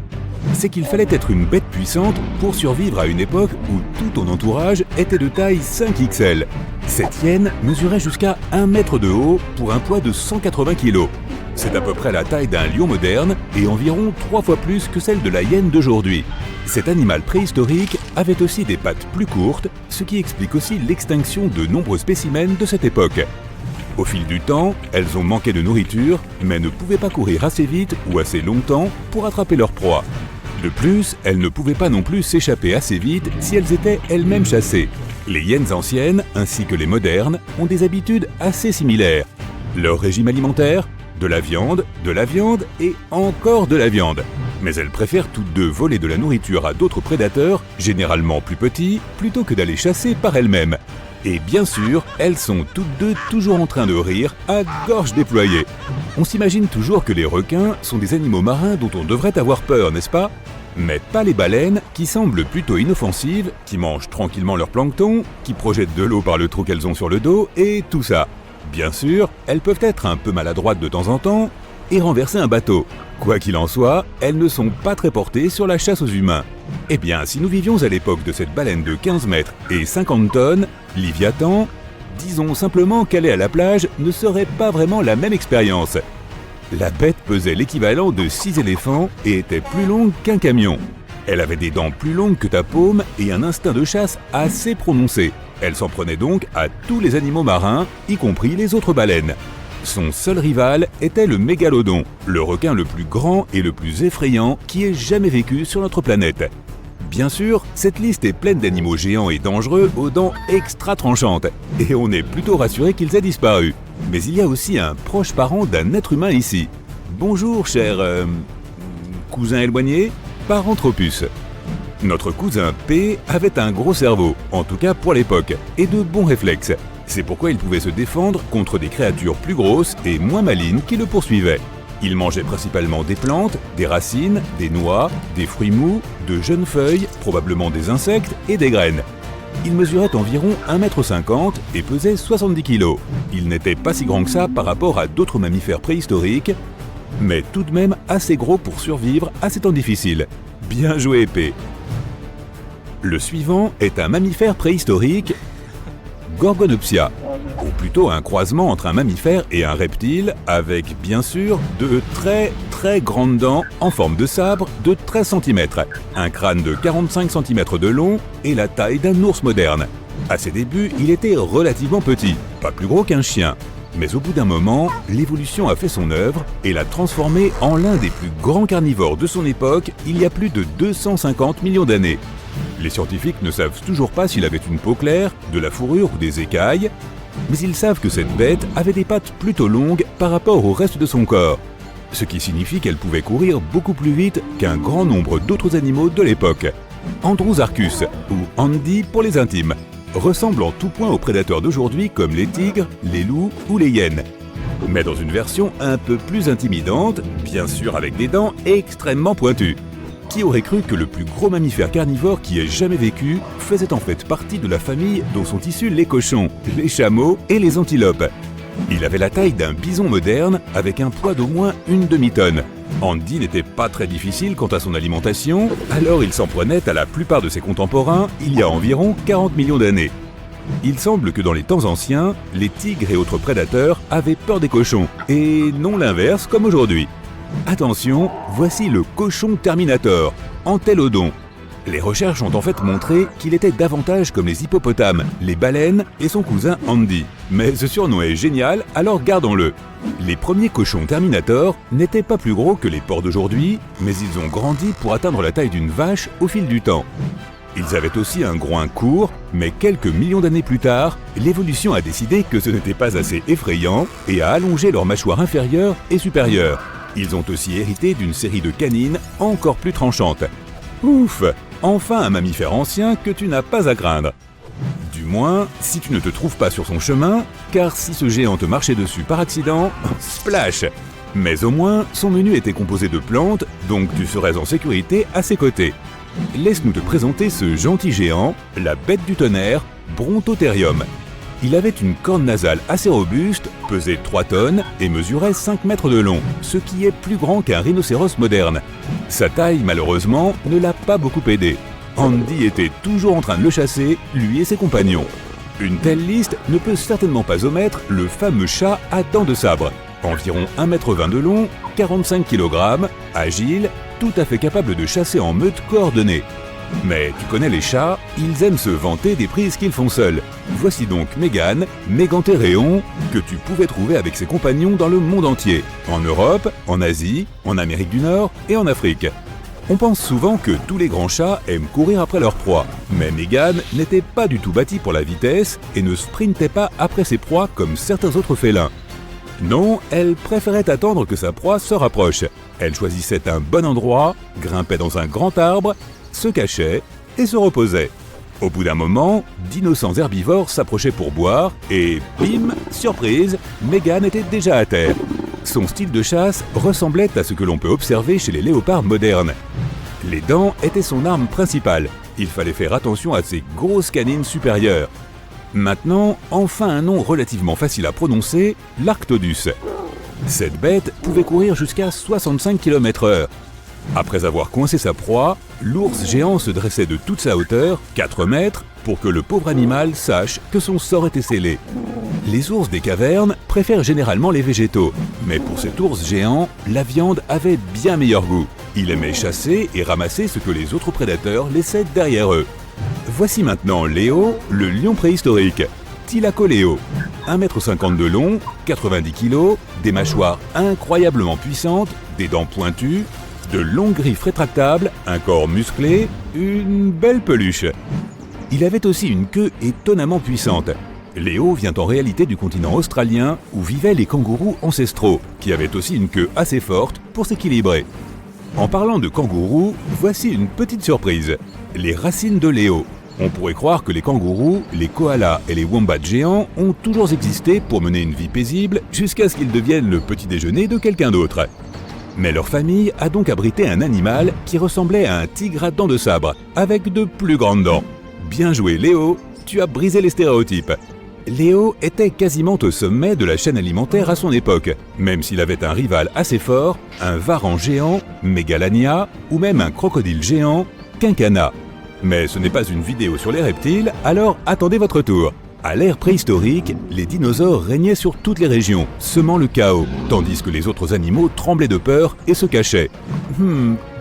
C'est qu'il fallait être une bête puissante pour survivre à une époque où tout ton entourage était de taille 5XL. Cette hyène mesurait jusqu'à 1 mètre de haut pour un poids de 180 kg. C'est à peu près la taille d'un lion moderne et environ 3 fois plus que celle de la hyène d'aujourd'hui. Cet animal préhistorique avait aussi des pattes plus courtes, ce qui explique aussi l'extinction de nombreux spécimens de cette époque. Au fil du temps, elles ont manqué de nourriture, mais ne pouvaient pas courir assez vite ou assez longtemps pour attraper leur proie. De plus, elles ne pouvaient pas non plus s'échapper assez vite si elles étaient elles-mêmes chassées. Les hyènes anciennes, ainsi que les modernes, ont des habitudes assez similaires. Leur régime alimentaire, de la viande et encore de la viande. Mais elles préfèrent toutes deux voler de la nourriture à d'autres prédateurs, généralement plus petits, plutôt que d'aller chasser par elles-mêmes. Et bien sûr, elles sont toutes deux toujours en train de rire à gorge déployée. On s'imagine toujours que les requins sont des animaux marins dont on devrait avoir peur, n'est-ce pas ? Mais pas les baleines, qui semblent plutôt inoffensives, qui mangent tranquillement leur plancton, qui projettent de l'eau par le trou qu'elles ont sur le dos, et tout ça. Bien sûr, elles peuvent être un peu maladroites de temps en temps, et renverser un bateau. Quoi qu'il en soit, elles ne sont pas très portées sur la chasse aux humains. Eh bien, si nous vivions à l'époque de cette baleine de 15 mètres et 50 tonnes, Léviathan, disons simplement qu'aller à la plage ne serait pas vraiment la même expérience. La bête pesait l'équivalent de 6 éléphants et était plus longue qu'un camion. Elle avait des dents plus longues que ta paume et un instinct de chasse assez prononcé. Elle s'en prenait donc à tous les animaux marins, y compris les autres baleines. Son seul rival était le mégalodon, le requin le plus grand et le plus effrayant qui ait jamais vécu sur notre planète. Bien sûr, cette liste est pleine d'animaux géants et dangereux aux dents extra tranchantes, et on est plutôt rassuré qu'ils aient disparu. Mais il y a aussi un proche parent d'un être humain ici. Bonjour, cher... cousin éloigné, Paranthropus. Notre cousin P avait un gros cerveau, en tout cas pour l'époque, et de bons réflexes. C'est pourquoi il pouvait se défendre contre des créatures plus grosses et moins malines qui le poursuivaient. Il mangeait principalement des plantes, des racines, des noix, des fruits mous, de jeunes feuilles, probablement des insectes et des graines. Il mesurait environ 1,50 m et pesait 70 kg. Il n'était pas si grand que ça par rapport à d'autres mammifères préhistoriques, mais tout de même assez gros pour survivre à ces temps difficiles. Bien joué, P. Le suivant est un mammifère préhistorique, Gorgonopsia, ou plutôt un croisement entre un mammifère et un reptile, avec bien sûr de très grandes dents en forme de sabre de 13 cm, un crâne de 45 cm de long et la taille d'un ours moderne. À ses débuts, il était relativement petit, pas plus gros qu'un chien. Mais au bout d'un moment, l'évolution a fait son œuvre et l'a transformé en l'un des plus grands carnivores de son époque il y a plus de 250 millions d'années. Les scientifiques ne savent toujours pas s'il avait une peau claire, de la fourrure ou des écailles, mais ils savent que cette bête avait des pattes plutôt longues par rapport au reste de son corps, ce qui signifie qu'elle pouvait courir beaucoup plus vite qu'un grand nombre d'autres animaux de l'époque. Andrewsarchus, ou Andy pour les intimes, ressemble en tout point aux prédateurs d'aujourd'hui comme les tigres, les loups ou les hyènes, mais dans une version un peu plus intimidante, bien sûr avec des dents extrêmement pointues. Qui aurait cru que le plus gros mammifère carnivore qui ait jamais vécu faisait en fait partie de la famille dont sont issus les cochons, les chameaux et les antilopes. Il avait la taille d'un bison moderne avec un poids d'au moins une demi-tonne. Andy n'était pas très difficile quant à son alimentation, alors il s'en prenait à la plupart de ses contemporains il y a environ 40 millions d'années. Il semble que dans les temps anciens, les tigres et autres prédateurs avaient peur des cochons, et non l'inverse comme aujourd'hui. Attention, voici le cochon Terminator, Entélodon. Les recherches ont en fait montré qu'il était davantage comme les hippopotames, les baleines et son cousin Andy. Mais ce surnom est génial, alors gardons-le. Les premiers cochons Terminator n'étaient pas plus gros que les porcs d'aujourd'hui, mais ils ont grandi pour atteindre la taille d'une vache au fil du temps. Ils avaient aussi un groin court, mais quelques millions d'années plus tard, l'évolution a décidé que ce n'était pas assez effrayant et a allongé leur mâchoire inférieure et supérieure. Ils ont aussi hérité d'une série de canines encore plus tranchantes. Ouf! Enfin un mammifère ancien que tu n'as pas à craindre. Du moins, si tu ne te trouves pas sur son chemin, car si ce géant te marchait dessus par accident, splash! Mais au moins, son menu était composé de plantes, donc tu serais en sécurité à ses côtés. Laisse-nous te présenter ce gentil géant, la bête du tonnerre, Brontotherium. Il avait une corne nasale assez robuste, pesait 3 tonnes et mesurait 5 mètres de long, ce qui est plus grand qu'un rhinocéros moderne. Sa taille, malheureusement, ne l'a pas beaucoup aidé. Andy était toujours en train de le chasser, lui et ses compagnons. Une telle liste ne peut certainement pas omettre le fameux chat à dents de sabre. Environ 1,20 m de long, 45 kg, agile, tout à fait capable de chasser en meute coordonnée. Mais tu connais les chats, ils aiment se vanter des prises qu'ils font seuls. Voici donc Mégane, Mégantéréon, que tu pouvais trouver avec ses compagnons dans le monde entier, en Europe, en Asie, en Amérique du Nord et en Afrique. On pense souvent que tous les grands chats aiment courir après leur proie, mais Mégane n'était pas du tout bâtie pour la vitesse et ne sprintait pas après ses proies comme certains autres félins. Non, elle préférait attendre que sa proie se rapproche. Elle choisissait un bon endroit, grimpait dans un grand arbre, se cachait et se reposait. Au bout d'un moment, d'innocents herbivores s'approchaient pour boire et bim, surprise, Mégane était déjà à terre. Son style de chasse ressemblait à ce que l'on peut observer chez les léopards modernes. Les dents étaient son arme principale. Il fallait faire attention à ses grosses canines supérieures. Maintenant, enfin un nom relativement facile à prononcer, l'Arctodus. Cette bête pouvait courir jusqu'à 65 km/h. Après avoir coincé sa proie, l'ours géant se dressait de toute sa hauteur, 4 mètres, pour que le pauvre animal sache que son sort était scellé. Les ours des cavernes préfèrent généralement les végétaux, mais pour cet ours géant, la viande avait bien meilleur goût. Il aimait chasser et ramasser ce que les autres prédateurs laissaient derrière eux. Voici maintenant Léo, le lion préhistorique. Thylacoleo, 1,50 m de long, 90 kg, des mâchoires incroyablement puissantes, des dents pointues, de longues griffes rétractables, un corps musclé, une belle peluche. Il avait aussi une queue étonnamment puissante. Léo vient en réalité du continent australien où vivaient les kangourous ancestraux, qui avaient aussi une queue assez forte pour s'équilibrer. En parlant de kangourous, voici une petite surprise. Les racines de Léo. On pourrait croire que les kangourous, les koalas et les wombats géants ont toujours existé pour mener une vie paisible jusqu'à ce qu'ils deviennent le petit déjeuner de quelqu'un d'autre. Mais leur famille a donc abrité un animal qui ressemblait à un tigre à dents de sabre, avec de plus grandes dents. Bien joué Léo, tu as brisé les stéréotypes. Léo était quasiment au sommet de la chaîne alimentaire à son époque, même s'il avait un rival assez fort, un varan géant, Megalania, ou même un crocodile géant, Quinquana. Mais ce n'est pas une vidéo sur les reptiles, alors attendez votre tour. À l'ère préhistorique, les dinosaures régnaient sur toutes les régions, semant le chaos, tandis que les autres animaux tremblaient de peur et se cachaient.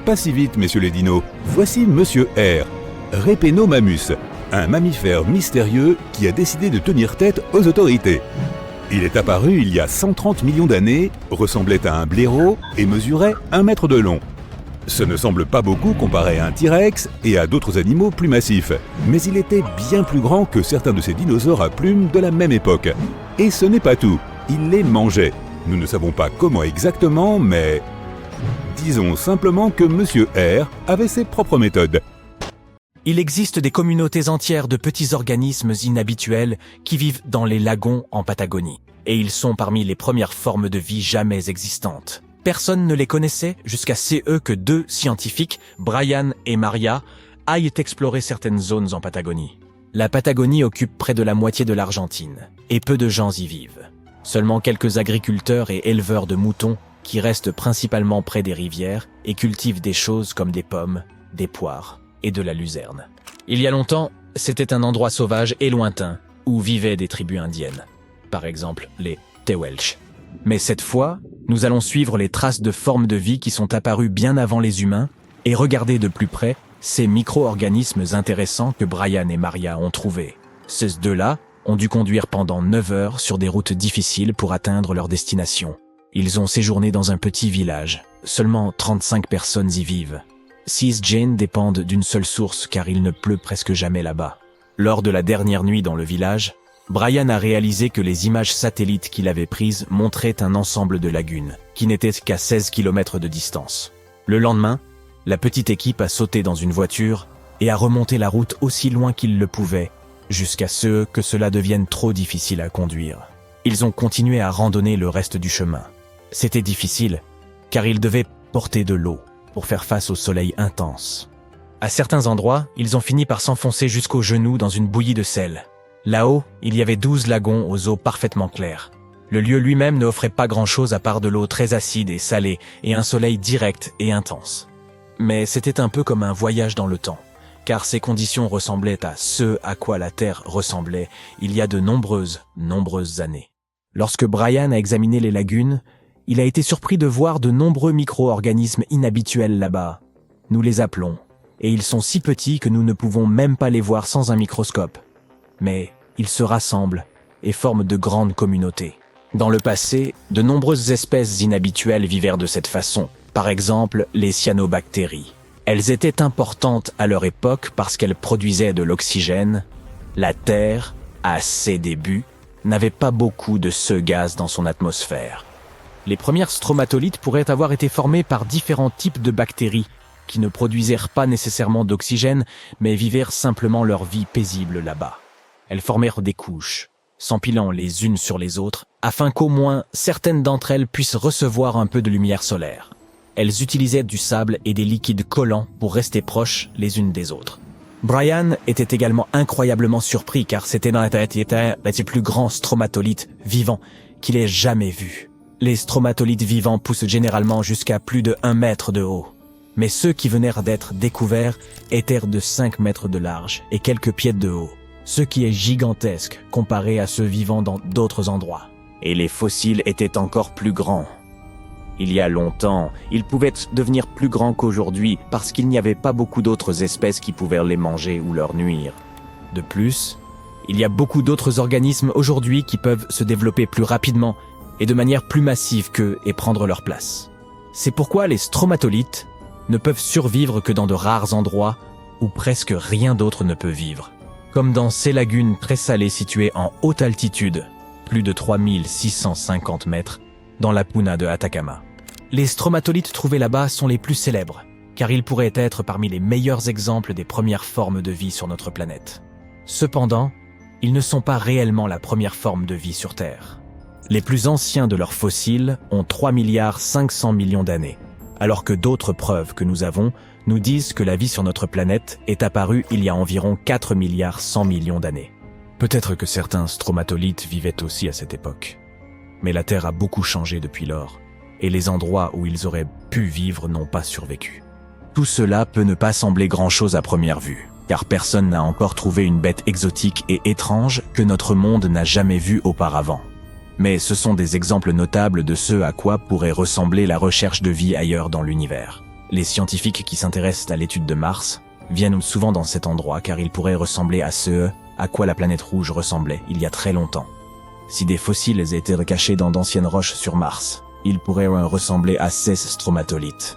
Pas si vite, messieurs les dinos. Voici Monsieur R, Répénomamus, un mammifère mystérieux qui a décidé de tenir tête aux autorités. Il est apparu il y a 130 millions d'années, ressemblait à un blaireau et mesurait 1 mètre de long. Ce ne semble pas beaucoup comparé à un T-Rex et à d'autres animaux plus massifs, mais il était bien plus grand que certains de ces dinosaures à plumes de la même époque. Et ce n'est pas tout, il les mangeait. Nous ne savons pas comment exactement, mais disons simplement que Monsieur R avait ses propres méthodes. Il existe des communautés entières de petits organismes inhabituels qui vivent dans les lagons en Patagonie. Et ils sont parmi les premières formes de vie jamais existantes. Personne ne les connaissait jusqu'à ce que 2 scientifiques, Brian et Maria, aillent explorer certaines zones en Patagonie. La Patagonie occupe près de la moitié de l'Argentine, et peu de gens y vivent. Seulement quelques agriculteurs et éleveurs de moutons qui restent principalement près des rivières et cultivent des choses comme des pommes, des poires et de la luzerne. Il y a longtemps, c'était un endroit sauvage et lointain où vivaient des tribus indiennes, par exemple les Tehuelche. Mais cette fois, nous allons suivre les traces de formes de vie qui sont apparues bien avant les humains et regarder de plus près ces micro-organismes intéressants que Brian et Maria ont trouvés. Ces deux-là ont dû conduire pendant 9 heures sur des routes difficiles pour atteindre leur destination. Ils ont séjourné dans un petit village. Seulement 35 personnes y vivent. 6 Jane dépendent d'une seule source car il ne pleut presque jamais là-bas. Lors de la dernière nuit dans le village, Brian a réalisé que les images satellites qu'il avait prises montraient un ensemble de lagunes, qui n'étaient qu'à 16 km de distance. Le lendemain, la petite équipe a sauté dans une voiture et a remonté la route aussi loin qu'ils le pouvaient, jusqu'à ce que cela devienne trop difficile à conduire. Ils ont continué à randonner le reste du chemin. C'était difficile, car ils devaient porter de l'eau pour faire face au soleil intense. À certains endroits, ils ont fini par s'enfoncer jusqu'aux genoux dans une bouillie de sel. Là-haut, il y avait 12 lagons aux eaux parfaitement claires. Le lieu lui-même ne offrait pas grand-chose à part de l'eau très acide et salée et un soleil direct et intense. Mais c'était un peu comme un voyage dans le temps, car ces conditions ressemblaient à ce à quoi la Terre ressemblait il y a de nombreuses années. Lorsque Brian a examiné les lagunes, il a été surpris de voir de nombreux micro-organismes inhabituels là-bas. Nous les appelons, et ils sont si petits que nous ne pouvons même pas les voir sans un microscope. Mais ils se rassemblent et forment de grandes communautés. Dans le passé, de nombreuses espèces inhabituelles vivèrent de cette façon, par exemple les cyanobactéries. Elles étaient importantes à leur époque parce qu'elles produisaient de l'oxygène. La Terre, à ses débuts, n'avait pas beaucoup de ce gaz dans son atmosphère. Les premières stromatolites pourraient avoir été formées par différents types de bactéries qui ne produisèrent pas nécessairement d'oxygène, mais vivèrent simplement leur vie paisible là-bas. Elles formèrent des couches, s'empilant les unes sur les autres, afin qu'au moins certaines d'entre elles puissent recevoir un peu de lumière solaire. Elles utilisaient du sable et des liquides collants pour rester proches les unes des autres. Brian était également incroyablement surpris car c'était dans la tête des plus grands stromatolites vivants qu'il ait jamais vus. Les stromatolites vivants poussent généralement jusqu'à plus de 1 mètre de haut. Mais ceux qui venaient d'être découverts étaient de 5 mètres de large et quelques pieds de haut, ce qui est gigantesque comparé à ceux vivant dans d'autres endroits. Et les fossiles étaient encore plus grands. Il y a longtemps, ils pouvaient devenir plus grands qu'aujourd'hui parce qu'il n'y avait pas beaucoup d'autres espèces qui pouvaient les manger ou leur nuire. De plus, il y a beaucoup d'autres organismes aujourd'hui qui peuvent se développer plus rapidement et de manière plus massive qu'eux et prendre leur place. C'est pourquoi les stromatolites ne peuvent survivre que dans de rares endroits où presque rien d'autre ne peut vivre. Comme dans ces lagunes très salées situées en haute altitude, plus de 3650 mètres, dans la puna de Atacama. Les stromatolites trouvés là-bas sont les plus célèbres, car il pourrait être parmi les meilleurs exemples des premières formes de vie sur notre planète. Cependant, ils ne sont pas réellement la première forme de vie sur Terre. Les plus anciens de leurs fossiles ont 3,5 milliards d'années, alors que d'autres preuves que nous avons nous disent que la vie sur notre planète est apparue il y a environ 4,1 milliards d'années. Peut-être que certains stromatolites vivaient aussi à cette époque. Mais la Terre a beaucoup changé depuis lors, et les endroits où ils auraient pu vivre n'ont pas survécu. Tout cela peut ne pas sembler grand-chose à première vue, car personne n'a encore trouvé une bête exotique et étrange que notre monde n'a jamais vue auparavant. Mais ce sont des exemples notables de ce à quoi pourrait ressembler la recherche de vie ailleurs dans l'univers. Les scientifiques qui s'intéressent à l'étude de Mars viennent souvent dans cet endroit car il pourrait ressembler à ce à quoi la planète rouge ressemblait il y a très longtemps. Si des fossiles étaient recachés dans d'anciennes roches sur Mars, ils pourraient ressembler à ces stromatolites.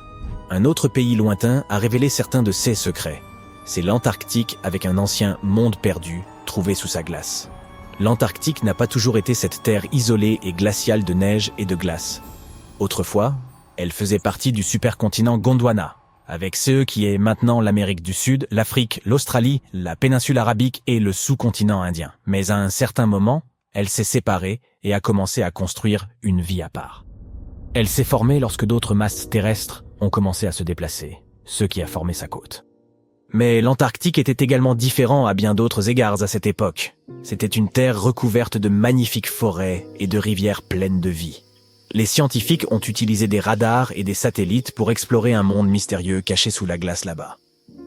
Un autre pays lointain a révélé certains de ses secrets. C'est l'Antarctique avec un ancien monde perdu trouvé sous sa glace. L'Antarctique n'a pas toujours été cette terre isolée et glaciale de neige et de glace. Autrefois, elle faisait partie du supercontinent Gondwana, avec ce qui est maintenant l'Amérique du Sud, l'Afrique, l'Australie, la péninsule arabique et le sous-continent indien. Mais à un certain moment, elle s'est séparée et a commencé à construire une vie à part. Elle s'est formée lorsque d'autres masses terrestres ont commencé à se déplacer, ce qui a formé sa côte. Mais l'Antarctique était également différent à bien d'autres égards à cette époque. C'était une terre recouverte de magnifiques forêts et de rivières pleines de vie. Les scientifiques ont utilisé des radars et des satellites pour explorer un monde mystérieux caché sous la glace là-bas.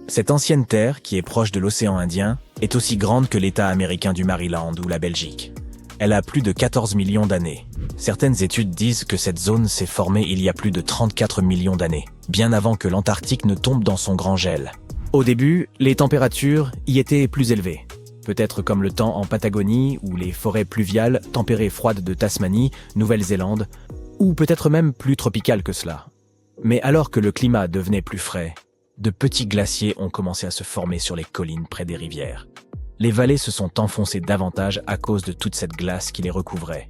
Cette ancienne terre, qui est proche de l'océan Indien, est aussi grande que l'État américain du Maryland ou la Belgique. Elle a plus de 14 millions d'années. Certaines études disent que cette zone s'est formée il y a plus de 34 millions d'années, bien avant que l'Antarctique ne tombe dans son grand gel. Au début, les températures y étaient plus élevées. Peut-être comme le temps en Patagonie ou les forêts pluviales tempérées froides de Tasmanie, Nouvelle-Zélande, ou peut-être même plus tropicales que cela. Mais alors que le climat devenait plus frais, de petits glaciers ont commencé à se former sur les collines près des rivières. Les vallées se sont enfoncées davantage à cause de toute cette glace qui les recouvrait.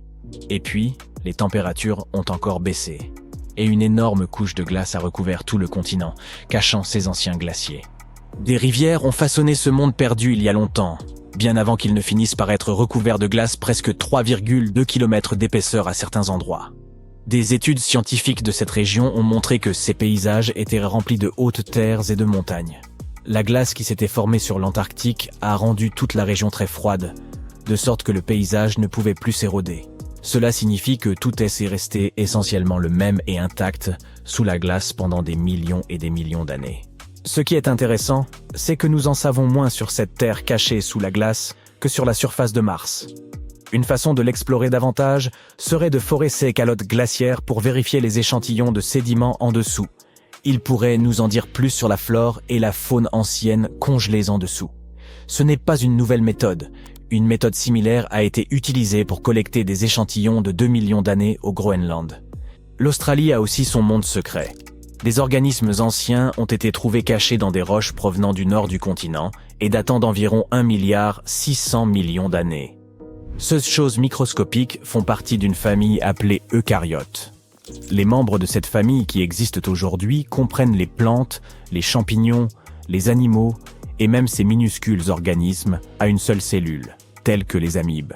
Et puis, les températures ont encore baissé, et une énorme couche de glace a recouvert tout le continent, cachant ces anciens glaciers. Des rivières ont façonné ce monde perdu il y a longtemps, bien avant qu'ils ne finissent par être recouverts de glace presque 3,2 km d'épaisseur à certains endroits. Des études scientifiques de cette région ont montré que ces paysages étaient remplis de hautes terres et de montagnes. La glace qui s'était formée sur l'Antarctique a rendu toute la région très froide, de sorte que le paysage ne pouvait plus s'éroder. Cela signifie que tout est resté essentiellement le même et intact sous la glace pendant des millions et des millions d'années. Ce qui est intéressant, c'est que nous en savons moins sur cette terre cachée sous la glace que sur la surface de Mars. Une façon de l'explorer davantage serait de forer ces calottes glaciaires pour vérifier les échantillons de sédiments en dessous. Il pourrait nous en dire plus sur la flore et la faune ancienne congelées en dessous. Ce n'est pas une nouvelle méthode. Une méthode similaire a été utilisée pour collecter des échantillons de 2 millions d'années au Groenland. L'Australie a aussi son monde secret. Des organismes anciens ont été trouvés cachés dans des roches provenant du nord du continent et datant d'environ 1,6 milliard d'années. Ces choses microscopiques font partie d'une famille appelée eucaryotes. Les membres de cette famille qui existent aujourd'hui comprennent les plantes, les champignons, les animaux et même ces minuscules organismes à une seule cellule, tels que les amibes.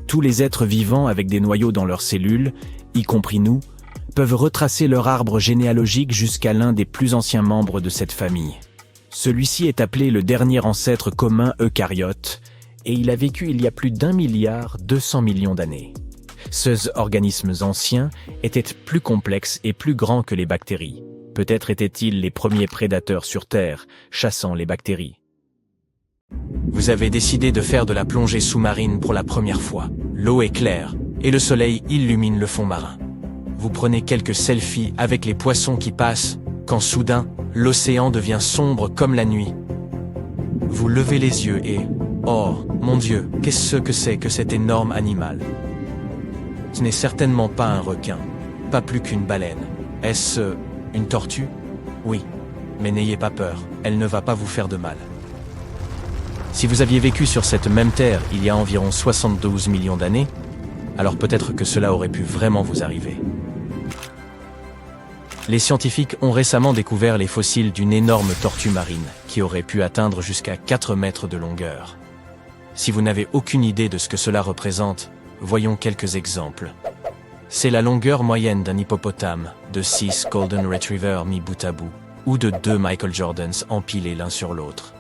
Tous les êtres vivants avec des noyaux dans leurs cellules, y compris nous, peuvent retracer leur arbre généalogique jusqu'à l'un des plus anciens membres de cette famille. Celui-ci est appelé le dernier ancêtre commun eucaryote, et il a vécu il y a plus d'1,2 milliard d'années. Ces organismes anciens étaient plus complexes et plus grands que les bactéries. Peut-être étaient-ils les premiers prédateurs sur Terre, chassant les bactéries. Vous avez décidé de faire de la plongée sous-marine pour la première fois. L'eau est claire, et le soleil illumine le fond marin. Vous prenez quelques selfies avec les poissons qui passent, quand soudain, l'océan devient sombre comme la nuit. Vous levez les yeux et... Oh, mon Dieu, qu'est-ce que c'est que cet énorme animal? Ce n'est certainement pas un requin, pas plus qu'une baleine. Est-ce une tortue? Oui, mais n'ayez pas peur, elle ne va pas vous faire de mal. Si vous aviez vécu sur cette même terre il y a environ 72 millions d'années, alors peut-être que cela aurait pu vraiment vous arriver. Les scientifiques ont récemment découvert les fossiles d'une énorme tortue marine qui aurait pu atteindre jusqu'à 4 mètres de longueur. Si vous n'avez aucune idée de ce que cela représente, voyons quelques exemples. C'est la longueur moyenne d'un hippopotame, de 6 Golden Retriever mis bout à bout, ou de 2 Michael Jordans empilés l'un sur l'autre.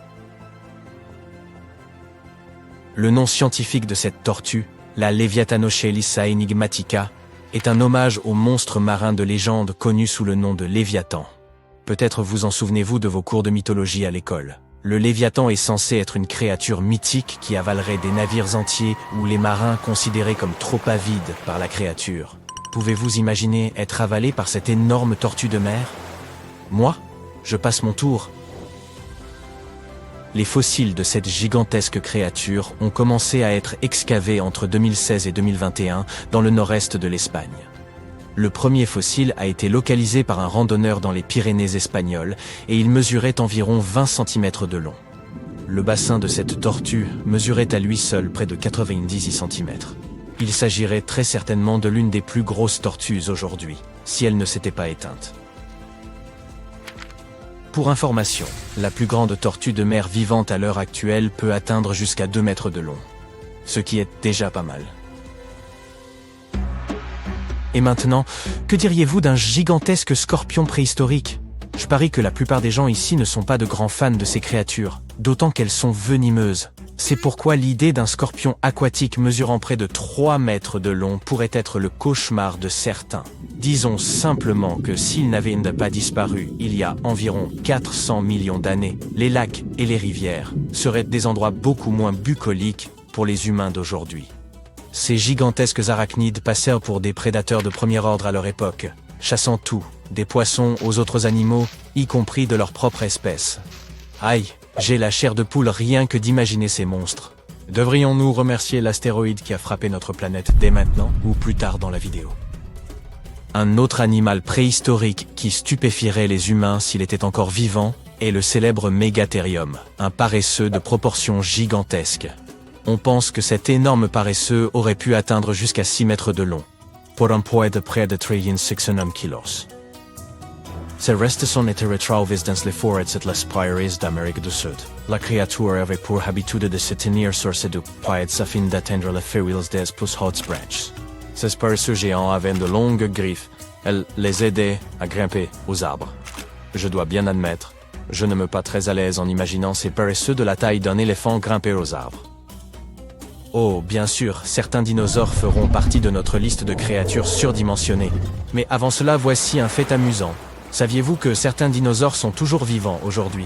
Le nom scientifique de cette tortue, la Leviathanochelisa enigmatica, est un hommage au monstre marin de légende connu sous le nom de Léviathan. Peut-être vous en souvenez-vous de vos cours de mythologie à l'école. Le Léviathan est censé être une créature mythique qui avalerait des navires entiers ou les marins considérés comme trop avides par la créature. Pouvez-vous imaginer être avalé par cette énorme tortue de mer? Moi, je passe mon tour. Les fossiles de cette gigantesque créature ont commencé à être excavés entre 2016 et 2021 dans le nord-est de l'Espagne. Le premier fossile a été localisé par un randonneur dans les Pyrénées espagnoles et il mesurait environ 20 cm de long. Le bassin de cette tortue mesurait à lui seul près de 90 cm. Il s'agirait très certainement de l'une des plus grosses tortues aujourd'hui, si elle ne s'était pas éteinte. Pour information, la plus grande tortue de mer vivante à l'heure actuelle peut atteindre jusqu'à 2 mètres de long, ce qui est déjà pas mal. Et maintenant, que diriez-vous d'un gigantesque scorpion préhistorique? Je parie que la plupart des gens ici ne sont pas de grands fans de ces créatures, d'autant qu'elles sont venimeuses. C'est pourquoi l'idée d'un scorpion aquatique mesurant près de 3 mètres de long pourrait être le cauchemar de certains. Disons simplement que s'il n'avait pas disparu il y a environ 400 millions d'années, les lacs et les rivières seraient des endroits beaucoup moins bucoliques pour les humains d'aujourd'hui. Ces gigantesques arachnides passèrent pour des prédateurs de premier ordre à leur époque, chassant tout, des poissons aux autres animaux, y compris de leur propre espèce. Aïe, j'ai la chair de poule rien que d'imaginer ces monstres. Devrions-nous remercier l'astéroïde qui a frappé notre planète dès maintenant ou plus tard dans la vidéo? Un autre animal préhistorique qui stupéfierait les humains s'il était encore vivant est le célèbre Megatherium, un paresseux de proportions gigantesques. On pense que cet énorme paresseux aurait pu atteindre jusqu'à 6 mètres de long, pour un poids de près de 3,6 kilos. Ces restes sont été retrouvés dans les forêts de las prairies d'Amérique du Sud. La créature avait pour habitude de se tenir sur ses deux pattes afin d'atteindre les feuilles des plus hautes branches. Ces paresseux géants avaient de longues griffes, elles les aidaient à grimper aux arbres. Je dois bien admettre, je ne me pas très à l'aise en imaginant ces paresseux de la taille d'un éléphant grimper aux arbres. Oh, bien sûr, certains dinosaures feront partie de notre liste de créatures surdimensionnées. Mais avant cela, voici un fait amusant. Saviez-vous que certains dinosaures sont toujours vivants aujourd'hui?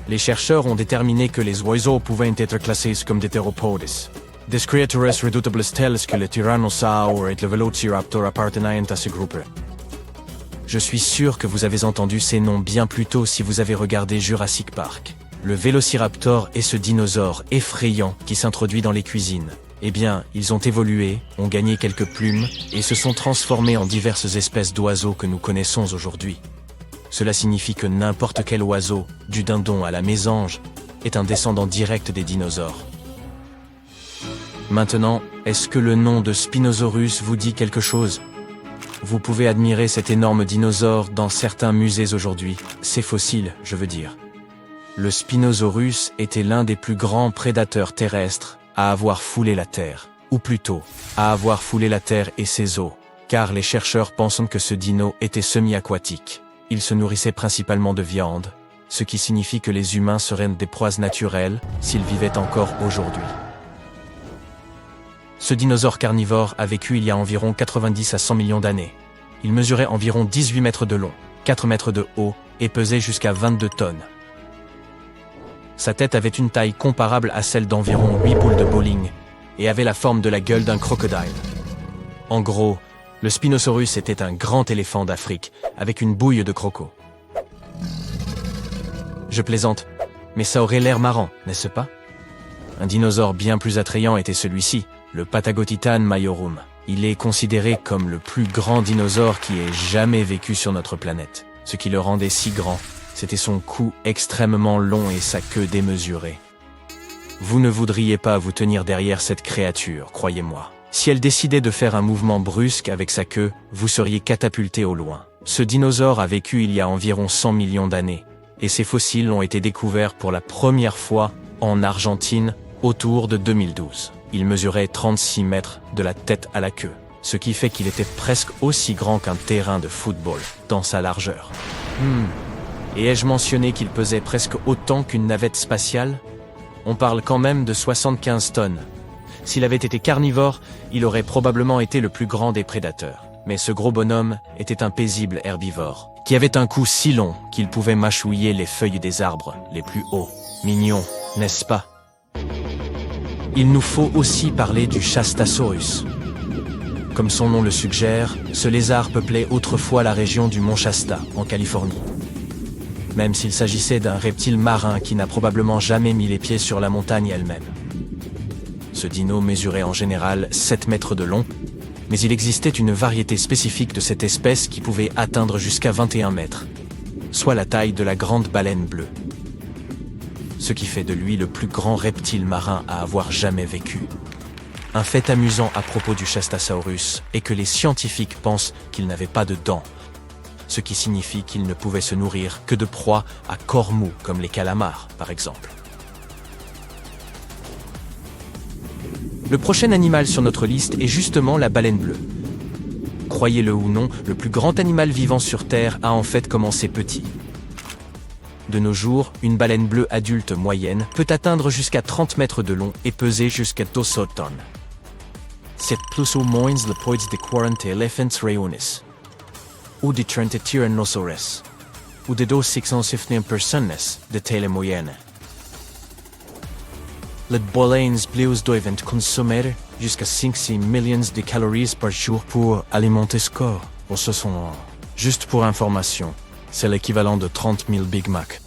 Les chercheurs ont déterminé que les oiseaux pouvaient être classés comme des théropodes. Des créatures redoutables telles que le tyrannosaure et le velociraptor appartenaient à ce groupe. Je suis sûr que vous avez entendu ces noms bien plus tôt si vous avez regardé Jurassic Park. Le vélociraptor est ce dinosaure effrayant qui s'introduit dans les cuisines. Eh bien, ils ont évolué, ont gagné quelques plumes et se sont transformés en diverses espèces d'oiseaux que nous connaissons aujourd'hui. Cela signifie que n'importe quel oiseau, du dindon à la mésange, est un descendant direct des dinosaures. Maintenant, est-ce que le nom de Spinosaurus vous dit quelque chose? Vous pouvez admirer cet énorme dinosaure dans certains musées aujourd'hui, ses fossiles, je veux dire. Le Spinosaurus était l'un des plus grands prédateurs terrestres à avoir foulé la Terre, ou plutôt, à avoir foulé la Terre et ses eaux, car les chercheurs pensent que ce dino était semi-aquatique. Il se nourrissait principalement de viande, ce qui signifie que les humains seraient des proies naturelles s'ils vivaient encore aujourd'hui. Ce dinosaure carnivore a vécu il y a environ 90 à 100 millions d'années. Il mesurait environ 18 mètres de long, 4 mètres de haut et pesait jusqu'à 22 tonnes. Sa tête avait une taille comparable à celle d'environ 8 boules de bowling et avait la forme de la gueule d'un crocodile. En gros, le Spinosaurus était un grand éléphant d'Afrique avec une bouille de croco. Je plaisante, mais ça aurait l'air marrant, n'est-ce pas? Un dinosaure bien plus attrayant était celui-ci, le Patagotitan majorum. Il est considéré comme le plus grand dinosaure qui ait jamais vécu sur notre planète, ce qui le rendait si grand. C'était son cou extrêmement long et sa queue démesurée. Vous ne voudriez pas vous tenir derrière cette créature, croyez-moi. Si elle décidait de faire un mouvement brusque avec sa queue, vous seriez catapulté au loin. Ce dinosaure a vécu il y a environ 100 millions d'années, et ses fossiles ont été découverts pour la première fois en Argentine autour de 2012. Il mesurait 36 mètres de la tête à la queue, ce qui fait qu'il était presque aussi grand qu'un terrain de football dans sa largeur. Et ai-je mentionné qu'il pesait presque autant qu'une navette spatiale? On parle quand même de 75 tonnes. S'il avait été carnivore, il aurait probablement été le plus grand des prédateurs. Mais ce gros bonhomme était un paisible herbivore, qui avait un cou si long qu'il pouvait mâchouiller les feuilles des arbres les plus hauts. Mignon, n'est-ce pas? Il nous faut aussi parler du Chastasaurus. Comme son nom le suggère, ce lézard peuplait autrefois la région du mont Shasta, en Californie. Même s'il s'agissait d'un reptile marin qui n'a probablement jamais mis les pieds sur la montagne elle-même. Ce dino mesurait en général 7 mètres de long, mais il existait une variété spécifique de cette espèce qui pouvait atteindre jusqu'à 21 mètres, soit la taille de la grande baleine bleue. Ce qui fait de lui le plus grand reptile marin à avoir jamais vécu. Un fait amusant à propos du Chastasaurus est que les scientifiques pensent qu'il n'avait pas de dents, ce qui signifie qu'il ne pouvait se nourrir que de proies à corps mou, comme les calamars, par exemple. Le prochain animal sur notre liste est justement la baleine bleue. Croyez-le ou non, le plus grand animal vivant sur Terre a en fait commencé petit. De nos jours, une baleine bleue adulte moyenne peut atteindre jusqu'à 30 mètres de long et peser jusqu'à 200 tonnes. C'est plus ou moins le poids de 40 éléphants réunis, ou de 30 tyrannosaures, ou de 250 personnes de taille moyenne. Les baleines bleues doivent consommer jusqu'à 500 millions de calories par jour pour alimenter ce corps. Juste pour information, c'est l'équivalent de 30 000 Big Mac.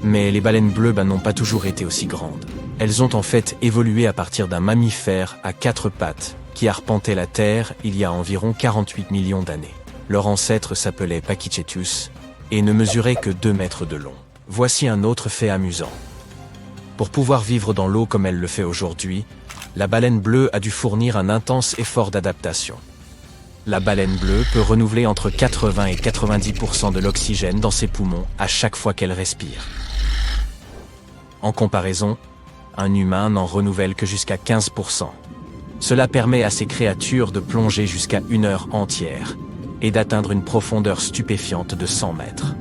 Mais les baleines bleues n'ont pas toujours été aussi grandes. Elles ont en fait évolué à partir d'un mammifère à 4 pattes qui arpentait la Terre il y a environ 48 millions d'années. Leur ancêtre s'appelait Pachycetus et ne mesurait que 2 mètres de long. Voici un autre fait amusant. Pour pouvoir vivre dans l'eau comme elle le fait aujourd'hui, la baleine bleue a dû fournir un intense effort d'adaptation. La baleine bleue peut renouveler entre 80 et 90% de l'oxygène dans ses poumons à chaque fois qu'elle respire. En comparaison, un humain n'en renouvelle que jusqu'à 15%. Cela permet à ces créatures de plonger jusqu'à 1 heure entière et d'atteindre une profondeur stupéfiante de 100 mètres.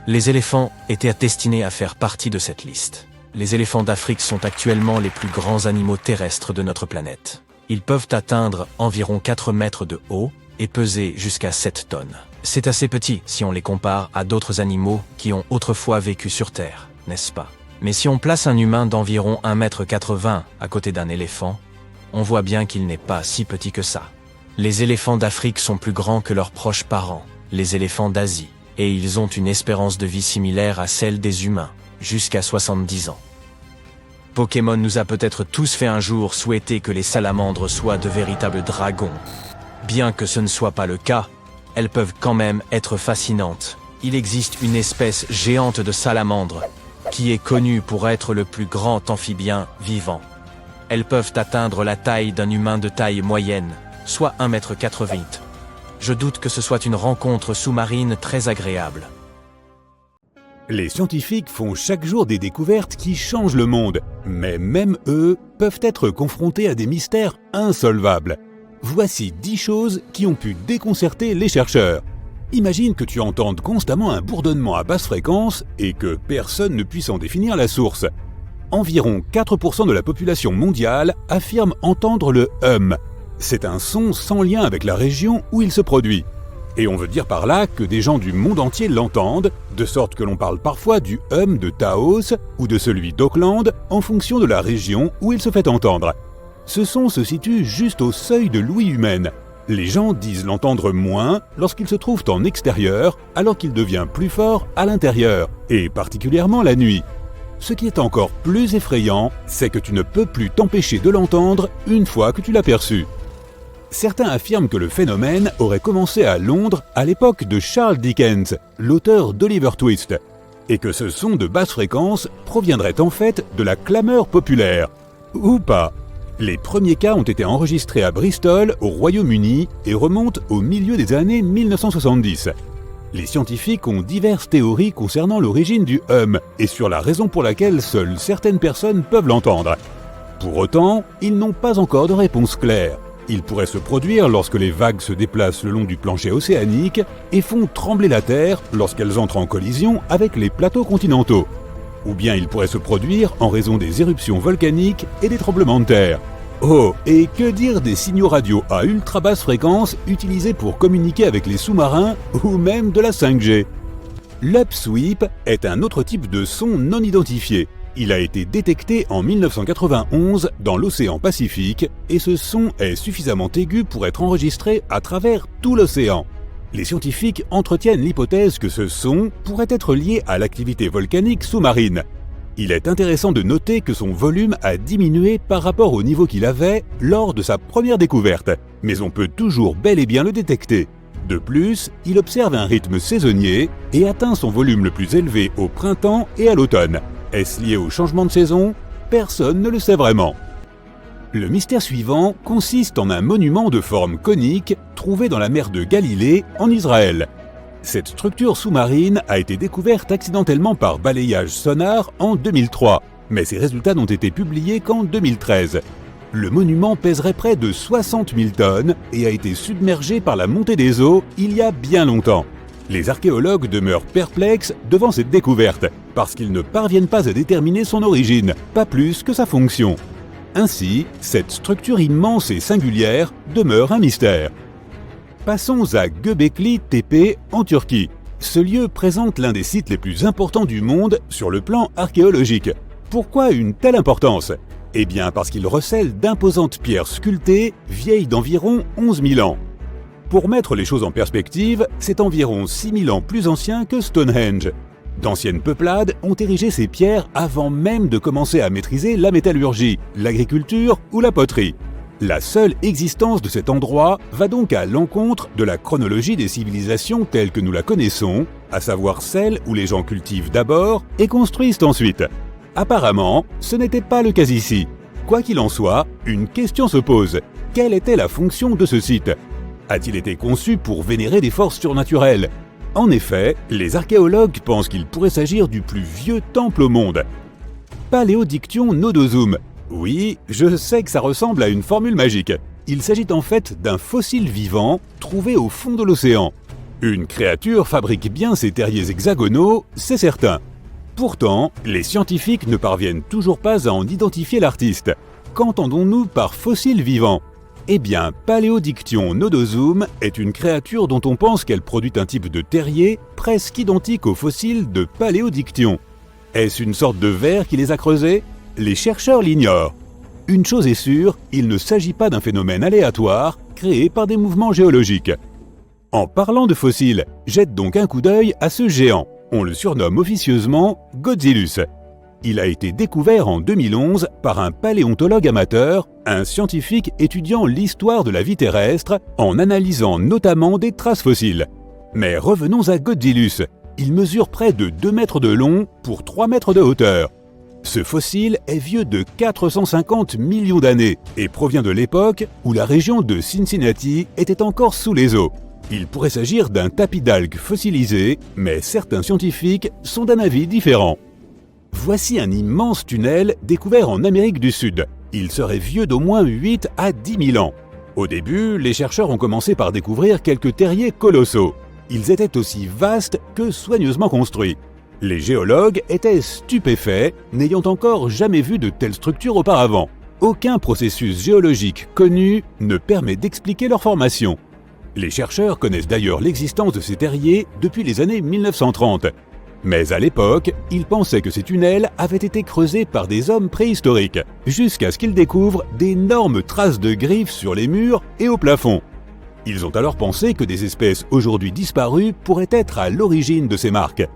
Les éléphants étaient destinés à faire partie de cette liste. Les éléphants d'Afrique sont actuellement les plus grands animaux terrestres de notre planète. Ils peuvent atteindre environ 4 mètres de haut et peser jusqu'à 7 tonnes. C'est assez petit si on les compare à d'autres animaux qui ont autrefois vécu sur Terre, n'est-ce pas? Mais si on place un humain d'environ 1,80 m à côté d'un éléphant, on voit bien qu'il n'est pas si petit que ça. Les éléphants d'Afrique sont plus grands que leurs proches parents, les éléphants d'Asie, et ils ont une espérance de vie similaire à celle des humains, jusqu'à 70 ans. Pokémon nous a peut-être tous fait un jour souhaiter que les salamandres soient de véritables dragons. Bien que ce ne soit pas le cas, elles peuvent quand même être fascinantes. Il existe une espèce géante de salamandre, qui est connue pour être le plus grand amphibien vivant. Elles peuvent atteindre la taille d'un humain de taille moyenne, soit 1,80 m. Je doute que ce soit une rencontre sous-marine très agréable. Les scientifiques font chaque jour des découvertes qui changent le monde, mais même eux peuvent être confrontés à des mystères insolvables. Voici 10 choses qui ont pu déconcerter les chercheurs. Imagine que tu entendes constamment un bourdonnement à basse fréquence et que personne ne puisse en définir la source. Environ 4% de la population mondiale affirme entendre le hum. C'est un son sans lien avec la région où il se produit. Et on veut dire par là que des gens du monde entier l'entendent, de sorte que l'on parle parfois du hum de Taos ou de celui d'Auckland en fonction de la région où il se fait entendre. Ce son se situe juste au seuil de l'ouïe humaine. Les gens disent l'entendre moins lorsqu'ils se trouvent en extérieur, alors qu'il devient plus fort à l'intérieur, et particulièrement la nuit. Ce qui est encore plus effrayant, c'est que tu ne peux plus t'empêcher de l'entendre une fois que tu l'as perçu. Certains affirment que le phénomène aurait commencé à Londres à l'époque de Charles Dickens, l'auteur d'Oliver Twist, et que ce son de basse fréquence proviendrait en fait de la clameur populaire. Ou pas. Les premiers cas ont été enregistrés à Bristol, au Royaume-Uni, et remontent au milieu des années 1970. Les scientifiques ont diverses théories concernant l'origine du hum et sur la raison pour laquelle seules certaines personnes peuvent l'entendre. Pour autant, ils n'ont pas encore de réponse claire. Il pourrait se produire lorsque les vagues se déplacent le long du plancher océanique et font trembler la Terre lorsqu'elles entrent en collision avec les plateaux continentaux. Ou bien il pourrait se produire en raison des éruptions volcaniques et des tremblements de terre. Oh, et que dire des signaux radio à ultra basse fréquence utilisés pour communiquer avec les sous-marins ou même de la 5G. L'upsweep est un autre type de son non identifié. Il a été détecté en 1991 dans l'océan Pacifique et ce son est suffisamment aigu pour être enregistré à travers tout l'océan. Les scientifiques entretiennent l'hypothèse que ce son pourrait être lié à l'activité volcanique sous-marine. Il est intéressant de noter que son volume a diminué par rapport au niveau qu'il avait lors de sa première découverte, mais on peut toujours bel et bien le détecter. De plus, il observe un rythme saisonnier et atteint son volume le plus élevé au printemps et à l'automne. Est-ce lié au changement de saison? Personne ne le sait vraiment. Le mystère suivant consiste en un monument de forme conique trouvé dans la mer de Galilée, en Israël. Cette structure sous-marine a été découverte accidentellement par balayage sonar en 2003, mais ses résultats n'ont été publiés qu'en 2013. Le monument pèserait près de 60 000 tonnes et a été submergé par la montée des eaux il y a bien longtemps. Les archéologues demeurent perplexes devant cette découverte, parce qu'ils ne parviennent pas à déterminer son origine, pas plus que sa fonction. Ainsi, cette structure immense et singulière demeure un mystère. Passons à Göbekli Tepe en Turquie. Ce lieu présente l'un des sites les plus importants du monde sur le plan archéologique. Pourquoi une telle importance? Eh bien parce qu'il recèle d'imposantes pierres sculptées vieilles d'environ 11 000 ans. Pour mettre les choses en perspective, c'est environ 6 000 ans plus ancien que Stonehenge. D'anciennes peuplades ont érigé ces pierres avant même de commencer à maîtriser la métallurgie, l'agriculture ou la poterie. La seule existence de cet endroit va donc à l'encontre de la chronologie des civilisations telles que nous la connaissons, à savoir celle où les gens cultivent d'abord et construisent ensuite. Apparemment, ce n'était pas le cas ici. Quoi qu'il en soit, une question se pose. Quelle était la fonction de ce site ? A-t-il été conçu pour vénérer des forces surnaturelles? En effet, les archéologues pensent qu'il pourrait s'agir du plus vieux temple au monde. Paléodiction nodosum. Oui, je sais que ça ressemble à une formule magique. Il s'agit en fait d'un fossile vivant trouvé au fond de l'océan. Une créature fabrique bien ses terriers hexagonaux, c'est certain. Pourtant, les scientifiques ne parviennent toujours pas à en identifier l'artiste. Qu'entendons-nous par fossile vivant ? Eh bien, Paléodiction nodosum est une créature dont on pense qu'elle produit un type de terrier presque identique aux fossiles de Paléodiction. Est-ce une sorte de ver qui les a creusés ? Les chercheurs l'ignorent. Une chose est sûre, il ne s'agit pas d'un phénomène aléatoire créé par des mouvements géologiques. En parlant de fossiles, jette donc un coup d'œil à ce géant. On le surnomme officieusement Godzillus. Il a été découvert en 2011 par un paléontologue amateur, un scientifique étudiant l'histoire de la vie terrestre en analysant notamment des traces fossiles. Mais revenons à Godzillus. Il mesure près de 2 mètres de long pour 3 mètres de hauteur. Ce fossile est vieux de 450 millions d'années et provient de l'époque où la région de Cincinnati était encore sous les eaux. Il pourrait s'agir d'un tapis d'algues fossilisé, mais certains scientifiques sont d'un avis différent. Voici un immense tunnel découvert en Amérique du Sud. Il serait vieux d'au moins 8 à 10 000 ans. Au début, les chercheurs ont commencé par découvrir quelques terriers colossaux. Ils étaient aussi vastes que soigneusement construits. Les géologues étaient stupéfaits, n'ayant encore jamais vu de telles structures auparavant. Aucun processus géologique connu ne permet d'expliquer leur formation. Les chercheurs connaissent d'ailleurs l'existence de ces terriers depuis les années 1930. Mais à l'époque, ils pensaient que ces tunnels avaient été creusés par des hommes préhistoriques, jusqu'à ce qu'ils découvrent d'énormes traces de griffes sur les murs et au plafond. Ils ont alors pensé que des espèces aujourd'hui disparues pourraient être à l'origine de ces marques.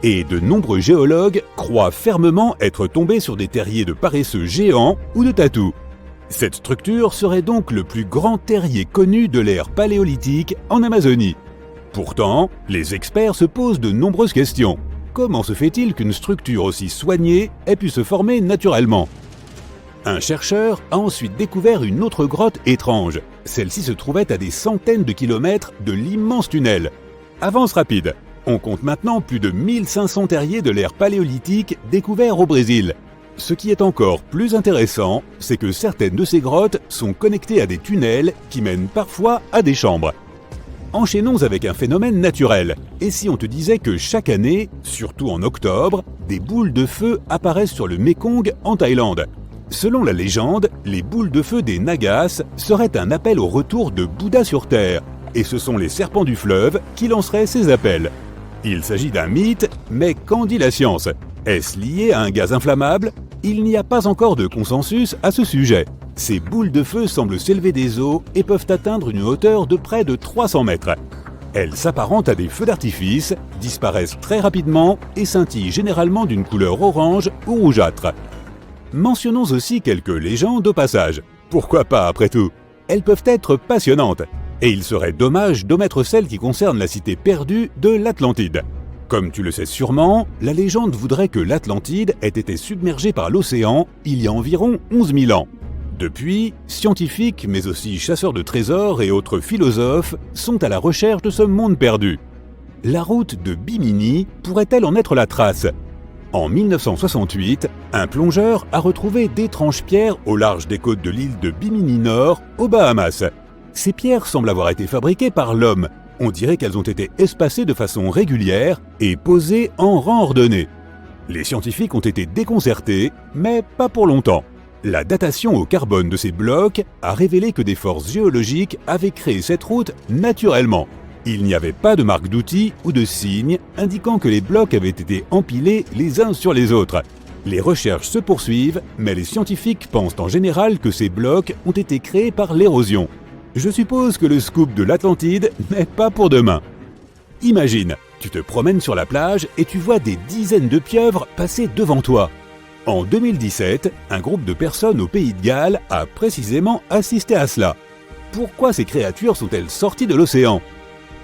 Et de nombreux géologues croient fermement être tombés sur des terriers de paresseux géants ou de tatous. Cette structure serait donc le plus grand terrier connu de l'ère paléolithique en Amazonie. Pourtant, les experts se posent de nombreuses questions. Comment se fait-il qu'une structure aussi soignée ait pu se former naturellement ? Un chercheur a ensuite découvert une autre grotte étrange. Celle-ci se trouvait à des centaines de kilomètres de l'immense tunnel. Avance rapide. On compte maintenant plus de 1500 terriers de l'ère paléolithique découverts au Brésil. Ce qui est encore plus intéressant, c'est que certaines de ces grottes sont connectées à des tunnels qui mènent parfois à des chambres. Enchaînons avec un phénomène naturel. Et si on te disait que chaque année, surtout en octobre, des boules de feu apparaissent sur le Mékong en Thaïlande? Selon la légende, les boules de feu des Nagas seraient un appel au retour de Bouddha sur Terre, et ce sont les serpents du fleuve qui lanceraient ces appels. Il s'agit d'un mythe, mais qu'en dit la science? Est-ce lié à un gaz inflammable? Il n'y a pas encore de consensus à ce sujet. Ces boules de feu semblent s'élever des eaux et peuvent atteindre une hauteur de près de 300 mètres. Elles s'apparentent à des feux d'artifice, disparaissent très rapidement et scintillent généralement d'une couleur orange ou rougeâtre. Mentionnons aussi quelques légendes au passage. Pourquoi pas après tout? Elles peuvent être passionnantes. Et il serait dommage d'omettre celle qui concerne la cité perdue de l'Atlantide. Comme tu le sais sûrement, la légende voudrait que l'Atlantide ait été submergée par l'océan il y a environ 11 000 ans. Depuis, scientifiques, mais aussi chasseurs de trésors et autres philosophes sont à la recherche de ce monde perdu. La route de Bimini pourrait-elle en être la trace? En 1968, un plongeur a retrouvé d'étranges pierres au large des côtes de l'île de Bimini Nord, aux Bahamas. Ces pierres semblent avoir été fabriquées par l'homme. On dirait qu'elles ont été espacées de façon régulière et posées en rang ordonné. Les scientifiques ont été déconcertés, mais pas pour longtemps. La datation au carbone de ces blocs a révélé que des forces géologiques avaient créé cette route naturellement. Il n'y avait pas de marque d'outils ou de signes indiquant que les blocs avaient été empilés les uns sur les autres. Les recherches se poursuivent, mais les scientifiques pensent en général que ces blocs ont été créés par l'érosion. Je suppose que le scoop de l'Atlantide n'est pas pour demain. Imagine, tu te promènes sur la plage et tu vois des dizaines de pieuvres passer devant toi. En 2017, un groupe de personnes au Pays de Galles a précisément assisté à cela. Pourquoi ces créatures sont-elles sorties de l'océan?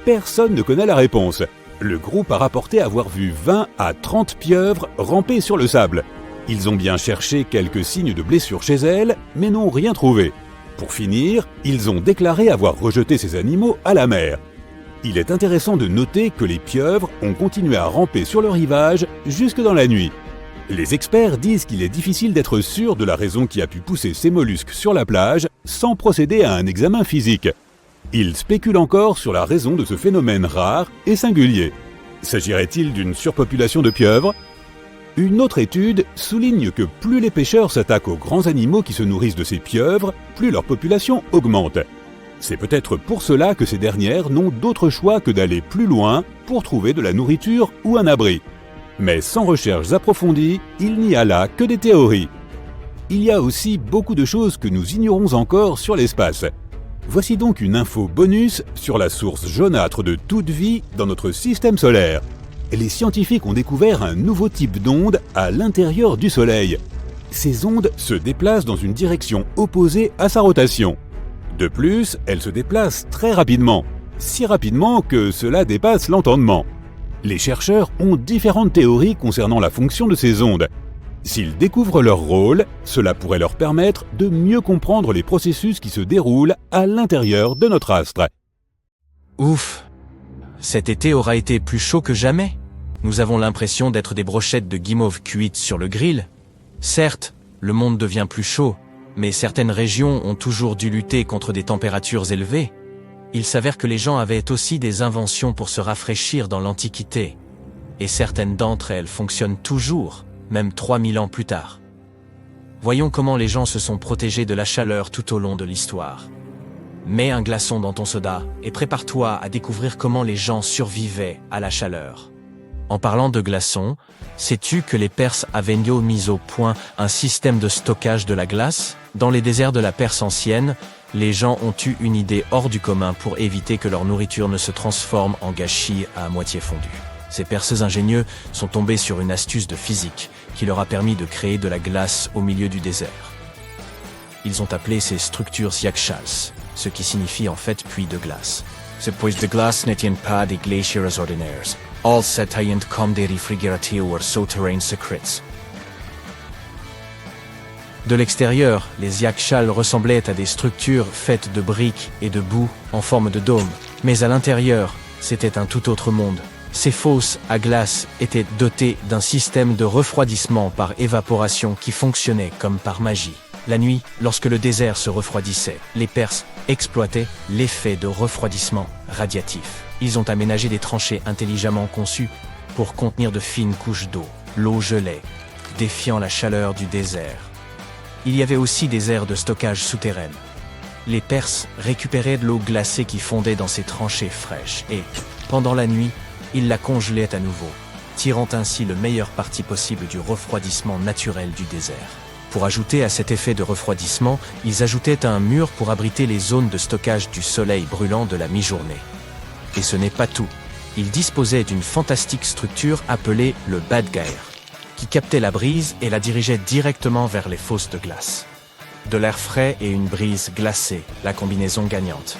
Personne ne connaît la réponse. Le groupe a rapporté avoir vu 20 à 30 pieuvres ramper sur le sable. Ils ont bien cherché quelques signes de blessures chez elles, mais n'ont rien trouvé. Pour finir, ils ont déclaré avoir rejeté ces animaux à la mer. Il est intéressant de noter que les pieuvres ont continué à ramper sur le rivage jusque dans la nuit. Les experts disent qu'il est difficile d'être sûr de la raison qui a pu pousser ces mollusques sur la plage sans procéder à un examen physique. Ils spéculent encore sur la raison de ce phénomène rare et singulier. S'agirait-il d'une surpopulation de pieuvres? Une autre étude souligne que plus les pêcheurs s'attaquent aux grands animaux qui se nourrissent de ces pieuvres, plus leur population augmente. C'est peut-être pour cela que ces dernières n'ont d'autre choix que d'aller plus loin pour trouver de la nourriture ou un abri. Mais sans recherches approfondies, il n'y a là que des théories. Il y a aussi beaucoup de choses que nous ignorons encore sur l'espace. Voici donc une info bonus sur la source jaunâtre de toute vie dans notre système solaire. Les scientifiques ont découvert un nouveau type d'onde à l'intérieur du Soleil. Ces ondes se déplacent dans une direction opposée à sa rotation. De plus, elles se déplacent très rapidement, si rapidement que cela dépasse l'entendement. Les chercheurs ont différentes théories concernant la fonction de ces ondes. S'ils découvrent leur rôle, cela pourrait leur permettre de mieux comprendre les processus qui se déroulent à l'intérieur de notre astre. Ouf! Cet été aura été plus chaud que jamais. Nous avons l'impression d'être des brochettes de guimauve cuites sur le grill. Certes, le monde devient plus chaud, mais certaines régions ont toujours dû lutter contre des températures élevées. Il s'avère que les gens avaient aussi des inventions pour se rafraîchir dans l'Antiquité. Et certaines d'entre elles fonctionnent toujours, même 3000 ans plus tard. Voyons comment les gens se sont protégés de la chaleur tout au long de l'histoire. Mets un glaçon dans ton soda et prépare-toi à découvrir comment les gens survivaient à la chaleur. En parlant de glaçons, sais-tu que les Perses avaient mis au point un système de stockage de la glace? Dans les déserts de la Perse ancienne, les gens ont eu une idée hors du commun pour éviter que leur nourriture ne se transforme en gâchis à moitié fondu. Ces Perses ingénieux sont tombés sur une astuce de physique qui leur a permis de créer de la glace au milieu du désert. Ils ont appelé ces structures yakshals, ce qui signifie en fait puits de glace. Ces puits de glace n'étaient pas des glaciers ordinaires. Ils s'étaient comme des réfrigérateurs souterrains secrets. De l'extérieur, les yakshals ressemblaient à des structures faites de briques et de boue en forme de dôme. Mais à l'intérieur, c'était un tout autre monde. Ces fosses à glace étaient dotées d'un système de refroidissement par évaporation qui fonctionnait comme par magie. La nuit, lorsque le désert se refroidissait, les Perses exploitaient l'effet de refroidissement radiatif. Ils ont aménagé des tranchées intelligemment conçues pour contenir de fines couches d'eau. L'eau gelait, défiant la chaleur du désert. Il y avait aussi des aires de stockage souterraines. Les Perses récupéraient de l'eau glacée qui fondait dans ces tranchées fraîches et, pendant la nuit, ils la congelaient à nouveau, tirant ainsi le meilleur parti possible du refroidissement naturel du désert. Pour ajouter à cet effet de refroidissement, ils ajoutaient un mur pour abriter les zones de stockage du soleil brûlant de la mi-journée. Et ce n'est pas tout. Ils disposaient d'une fantastique structure appelée le Badgair, qui captait la brise et la dirigeait directement vers les fosses de glace. De l'air frais et une brise glacée, la combinaison gagnante.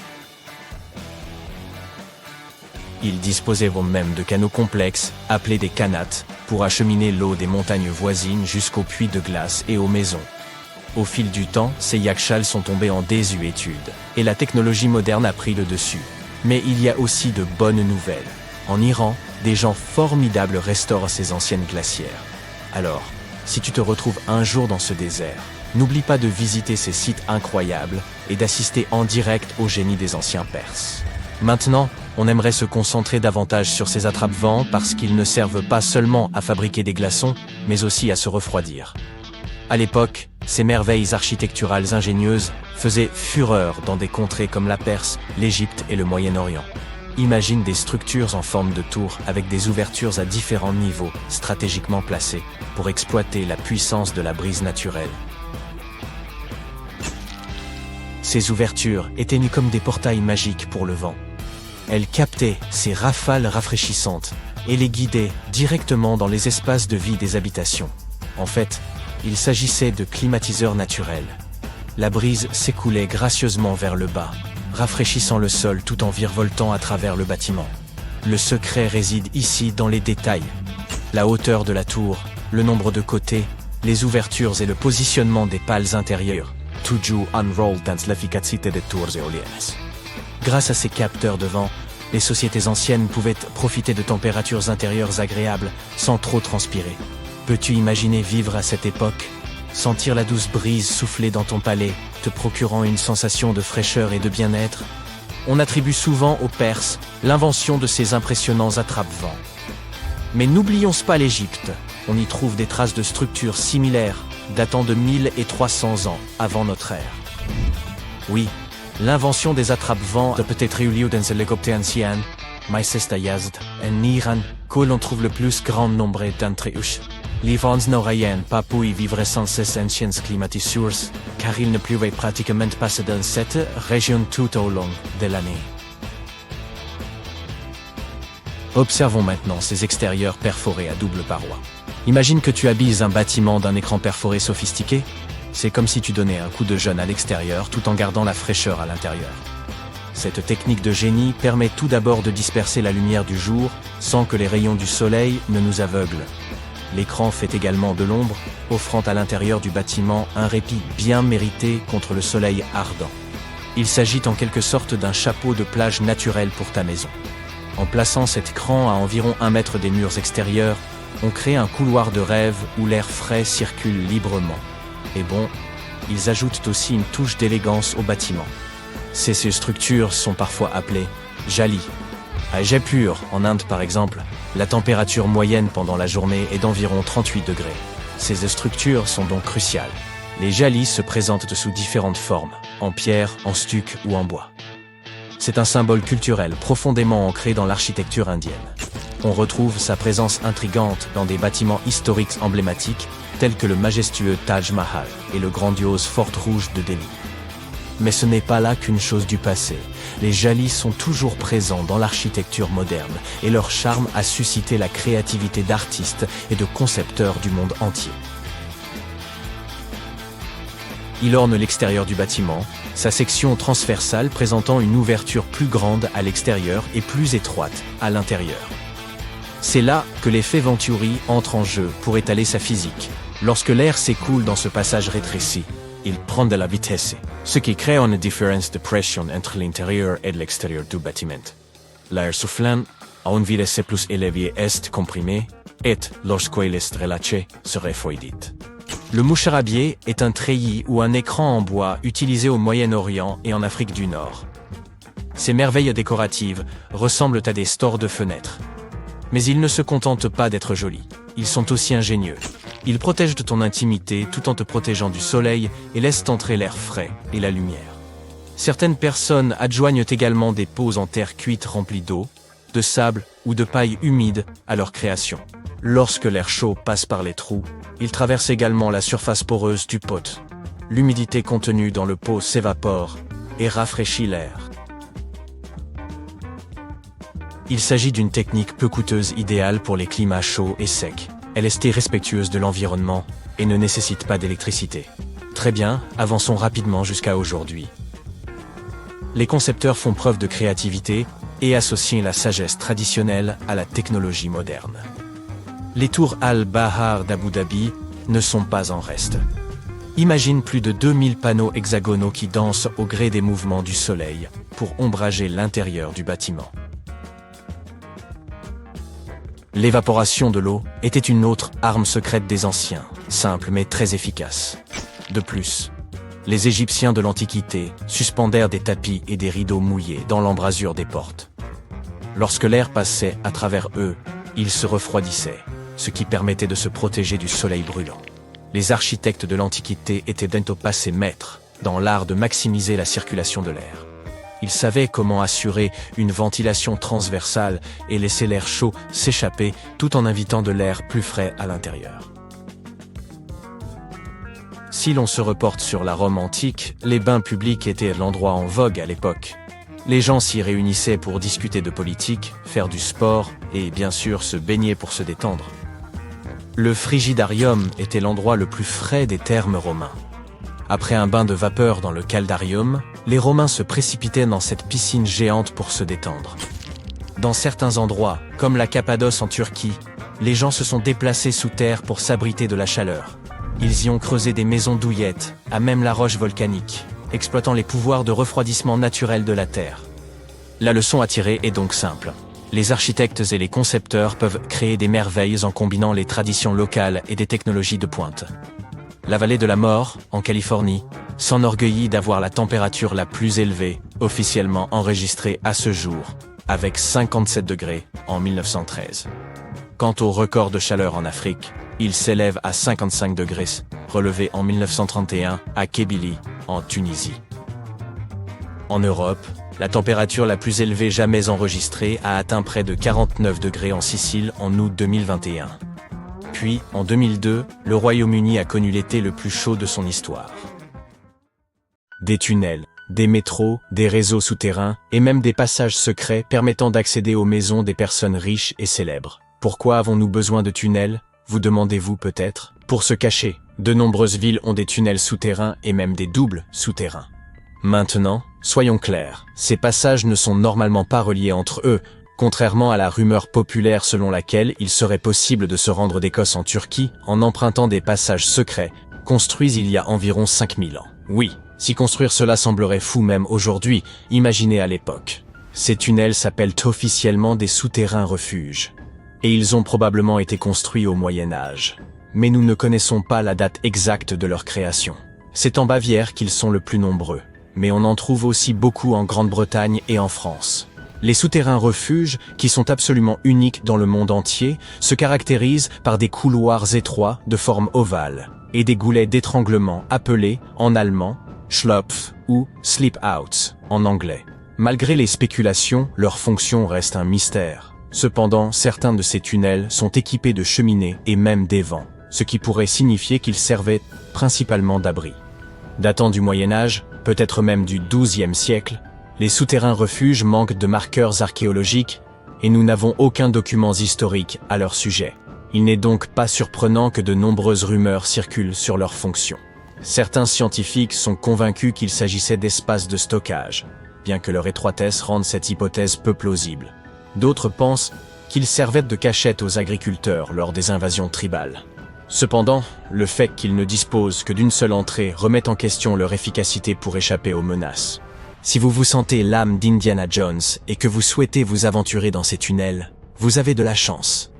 Ils disposaient même de canaux complexes, appelés des kanats, pour acheminer l'eau des montagnes voisines jusqu'aux puits de glace et aux maisons. Au fil du temps, ces yakshals sont tombés en désuétude, et la technologie moderne a pris le dessus. Mais il y a aussi de bonnes nouvelles. En Iran, des gens formidables restaurent ces anciennes glacières. Alors, si tu te retrouves un jour dans ce désert, n'oublie pas de visiter ces sites incroyables et d'assister en direct au génie des anciens Perses. Maintenant, on aimerait se concentrer davantage sur ces attrape-vents parce qu'ils ne servent pas seulement à fabriquer des glaçons, mais aussi à se refroidir. À l'époque, ces merveilles architecturales ingénieuses faisaient fureur dans des contrées comme la Perse, l'Égypte et le Moyen-Orient. Imagine des structures en forme de tour avec des ouvertures à différents niveaux, stratégiquement placées, pour exploiter la puissance de la brise naturelle. Ces ouvertures étaient nues comme des portails magiques pour le vent. Elles captaient ces rafales rafraîchissantes et les guidaient directement dans les espaces de vie des habitations. En fait, il s'agissait de climatiseurs naturels. La brise s'écoulait gracieusement vers le bas, rafraîchissant le sol tout en virevoltant à travers le bâtiment. Le secret réside ici dans les détails. La hauteur de la tour, le nombre de côtés, les ouvertures et le positionnement des pales intérieures. Grâce à ces capteurs de vent, les sociétés anciennes pouvaient profiter de températures intérieures agréables sans trop transpirer. Peux-tu imaginer vivre à cette époque? Sentir la douce brise souffler dans ton palais, te procurant une sensation de fraîcheur et de bien-être? On attribue souvent aux Perses l'invention de ces impressionnants attrape-vents. Mais n'oublions pas l'Égypte. On y trouve des traces de structures similaires, datant de 1300 ans avant notre ère. Oui, l'invention des attrape-vents peut être eu lieu dans l'Égypte ancienne, mais c'est à Yazd, en Iran, que l'on trouve le plus grand nombre d'entre eux. Les vents n'auraient pas pu y vivre sans ces anciennes climatiseurs, car ils ne pouvaient pratiquement passer dans cette région tout au long de l'année. Observons maintenant ces extérieurs perforés à double paroi. Imagine que tu habilles un bâtiment d'un écran perforé sophistiqué. C'est comme si tu donnais un coup de jeûne à l'extérieur tout en gardant la fraîcheur à l'intérieur. Cette technique de génie permet tout d'abord de disperser la lumière du jour sans que les rayons du soleil ne nous aveuglent. L'écran fait également de l'ombre, offrant à l'intérieur du bâtiment un répit bien mérité contre le soleil ardent. Il s'agit en quelque sorte d'un chapeau de plage naturel pour ta maison. En plaçant cet écran à environ 1 mètre des murs extérieurs, on crée un couloir de rêve où l'air frais circule librement. Et bon, ils ajoutent aussi une touche d'élégance au bâtiment. Ces structures sont parfois appelées jali. À Jaipur, en Inde par exemple, la température moyenne pendant la journée est d'environ 38 degrés. Ces structures sont donc cruciales. Les jalis se présentent sous différentes formes, en pierre, en stuc ou en bois. C'est un symbole culturel profondément ancré dans l'architecture indienne. On retrouve sa présence intrigante dans des bâtiments historiques emblématiques tels que le majestueux Taj Mahal et le grandiose Fort Rouge de Delhi. Mais ce n'est pas là qu'une chose du passé. Les jalis sont toujours présents dans l'architecture moderne et leur charme a suscité la créativité d'artistes et de concepteurs du monde entier. Il orne l'extérieur du bâtiment, sa section transversale présentant une ouverture plus grande à l'extérieur et plus étroite à l'intérieur. C'est là que l'effet Venturi entre en jeu pour étaler sa physique. Lorsque l'air s'écoule dans ce passage rétréci, il prend de la vitesse, ce qui crée une différence de pression entre l'intérieur et l'extérieur du bâtiment. L'air soufflant, à une vitesse plus élevée, est comprimé, et, lorsqu'il est relâché, se refroidit. Le moucharabier est un treillis ou un écran en bois utilisé au Moyen-Orient et en Afrique du Nord. Ces merveilles décoratives ressemblent à des stores de fenêtres. Mais ils ne se contentent pas d'être jolis, ils sont aussi ingénieux. Ils protègent de ton intimité tout en te protégeant du soleil et laissent entrer l'air frais et la lumière. Certaines personnes adjoignent également des pots en terre cuite remplis d'eau, de sable ou de paille humide à leur création. Lorsque l'air chaud passe par les trous, il traverse également la surface poreuse du pot. L'humidité contenue dans le pot s'évapore et rafraîchit l'air. Il s'agit d'une technique peu coûteuse idéale pour les climats chauds et secs. Elle est respectueuse de l'environnement et ne nécessite pas d'électricité. Très bien, avançons rapidement jusqu'à aujourd'hui. Les concepteurs font preuve de créativité et associent la sagesse traditionnelle à la technologie moderne. Les tours Al-Bahar d'Abu Dhabi ne sont pas en reste. Imagine plus de 2000 panneaux hexagonaux qui dansent au gré des mouvements du soleil pour ombrager l'intérieur du bâtiment. L'évaporation de l'eau était une autre arme secrète des anciens, simple mais très efficace. De plus, les Égyptiens de l'Antiquité suspendèrent des tapis et des rideaux mouillés dans l'embrasure des portes. Lorsque l'air passait à travers eux, ils se refroidissaient, ce qui permettait de se protéger du soleil brûlant. Les architectes de l'Antiquité étaient d'un passé maîtres dans l'art de maximiser la circulation de l'air. Ils savaient comment assurer une ventilation transversale et laisser l'air chaud s'échapper tout en invitant de l'air plus frais à l'intérieur. Si l'on se reporte sur la Rome antique, les bains publics étaient l'endroit en vogue à l'époque. Les gens s'y réunissaient pour discuter de politique, faire du sport et bien sûr se baigner pour se détendre. Le frigidarium était l'endroit le plus frais des thermes romains. Après un bain de vapeur dans le caldarium, les Romains se précipitaient dans cette piscine géante pour se détendre. Dans certains endroits, comme la Cappadoce en Turquie, les gens se sont déplacés sous terre pour s'abriter de la chaleur. Ils y ont creusé des maisons douillettes, à même la roche volcanique, exploitant les pouvoirs de refroidissement naturel de la Terre. La leçon à tirer est donc simple. Les architectes et les concepteurs peuvent créer des merveilles en combinant les traditions locales et des technologies de pointe. La vallée de la mort, en Californie, s'enorgueillit d'avoir la température la plus élevée, officiellement enregistrée à ce jour, avec 57 degrés en 1913. Quant au record de chaleur en Afrique, il s'élève à 55 degrés, relevé en 1931 à Kébili, en Tunisie. En Europe, la température la plus élevée jamais enregistrée a atteint près de 49 degrés en Sicile en août 2021. Puis, en 2002, le Royaume-Uni a connu l'été le plus chaud de son histoire. Des tunnels, des métros, des réseaux souterrains et même des passages secrets permettant d'accéder aux maisons des personnes riches et célèbres. Pourquoi avons-nous besoin de tunnels ? Vous demandez-vous peut-être ? Pour se cacher, de nombreuses villes ont des tunnels souterrains et même des doubles souterrains. Maintenant, soyons clairs, ces passages ne sont normalement pas reliés entre eux, contrairement à la rumeur populaire selon laquelle il serait possible de se rendre d'Écosse en Turquie en empruntant des passages secrets, construits il y a environ 5000 ans. Oui, si construire cela semblerait fou même aujourd'hui, imaginez à l'époque. Ces tunnels s'appellent officiellement des souterrains refuges. Et ils ont probablement été construits au Moyen-Âge. Mais nous ne connaissons pas la date exacte de leur création. C'est en Bavière qu'ils sont le plus nombreux. Mais on en trouve aussi beaucoup en Grande-Bretagne et en France. Les souterrains refuges, qui sont absolument uniques dans le monde entier, se caractérisent par des couloirs étroits de forme ovale et des goulets d'étranglement appelés, en allemand, Schlupf ou Sleep-Outs en anglais. Malgré les spéculations, leur fonction reste un mystère. Cependant, certains de ces tunnels sont équipés de cheminées et même d'évents, ce qui pourrait signifier qu'ils servaient principalement d'abri. Datant du Moyen-Âge, peut-être même du XIIe siècle, les souterrains refuges manquent de marqueurs archéologiques et nous n'avons aucun document historique à leur sujet. Il n'est donc pas surprenant que de nombreuses rumeurs circulent sur leur fonction. Certains scientifiques sont convaincus qu'il s'agissait d'espaces de stockage, bien que leur étroitesse rende cette hypothèse peu plausible. D'autres pensent qu'ils servaient de cachette aux agriculteurs lors des invasions tribales. Cependant, le fait qu'ils ne disposent que d'une seule entrée remet en question leur efficacité pour échapper aux menaces. Si vous vous sentez l'âme d'Indiana Jones et que vous souhaitez vous aventurer dans ces tunnels, vous avez de la chance.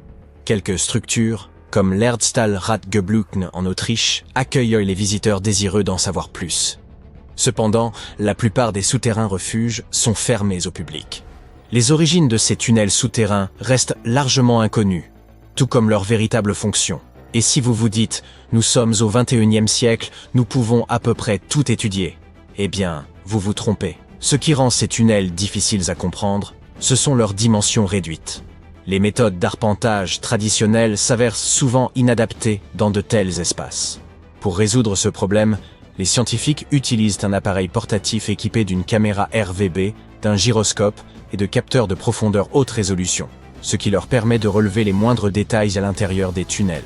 Quelques structures, comme l'Erdstahl Ratgeblücken en Autriche, accueillent les visiteurs désireux d'en savoir plus. Cependant, la plupart des souterrains refuges sont fermés au public. Les origines de ces tunnels souterrains restent largement inconnues, tout comme leur véritable fonction. Et si vous vous dites « nous sommes au XXIe siècle, nous pouvons à peu près tout étudier », eh bien, vous vous trompez. Ce qui rend ces tunnels difficiles à comprendre, ce sont leurs dimensions réduites. Les méthodes d'arpentage traditionnelles s'avèrent souvent inadaptées dans de tels espaces. Pour résoudre ce problème, les scientifiques utilisent un appareil portatif équipé d'une caméra RVB, d'un gyroscope et de capteurs de profondeur haute résolution, ce qui leur permet de relever les moindres détails à l'intérieur des tunnels.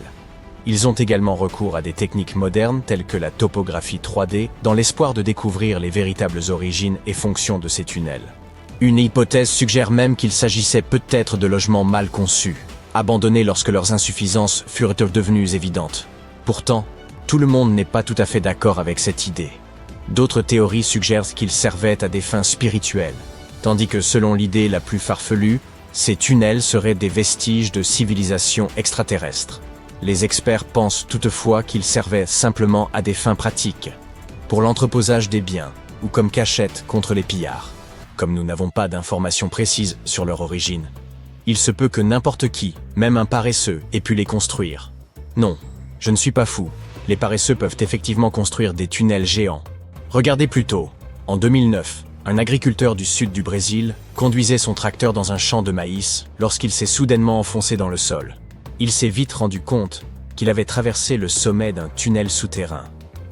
Ils ont également recours à des techniques modernes telles que la topographie 3D dans l'espoir de découvrir les véritables origines et fonctions de ces tunnels. Une hypothèse suggère même qu'il s'agissait peut-être de logements mal conçus, abandonnés lorsque leurs insuffisances furent devenues évidentes. Pourtant, tout le monde n'est pas tout à fait d'accord avec cette idée. D'autres théories suggèrent qu'ils servaient à des fins spirituelles, tandis que selon l'idée la plus farfelue, ces tunnels seraient des vestiges de civilisations extraterrestres. Les experts pensent toutefois qu'ils servaient simplement à des fins pratiques, pour l'entreposage des biens ou comme cachette contre les pillards. Comme nous n'avons pas d'informations précises sur leur origine, il se peut que n'importe qui, même un paresseux, ait pu les construire. Non, je ne suis pas fou, les paresseux peuvent effectivement construire des tunnels géants. Regardez plutôt, en 2009, un agriculteur du sud du Brésil conduisait son tracteur dans un champ de maïs lorsqu'il s'est soudainement enfoncé dans le sol. Il s'est vite rendu compte qu'il avait traversé le sommet d'un tunnel souterrain.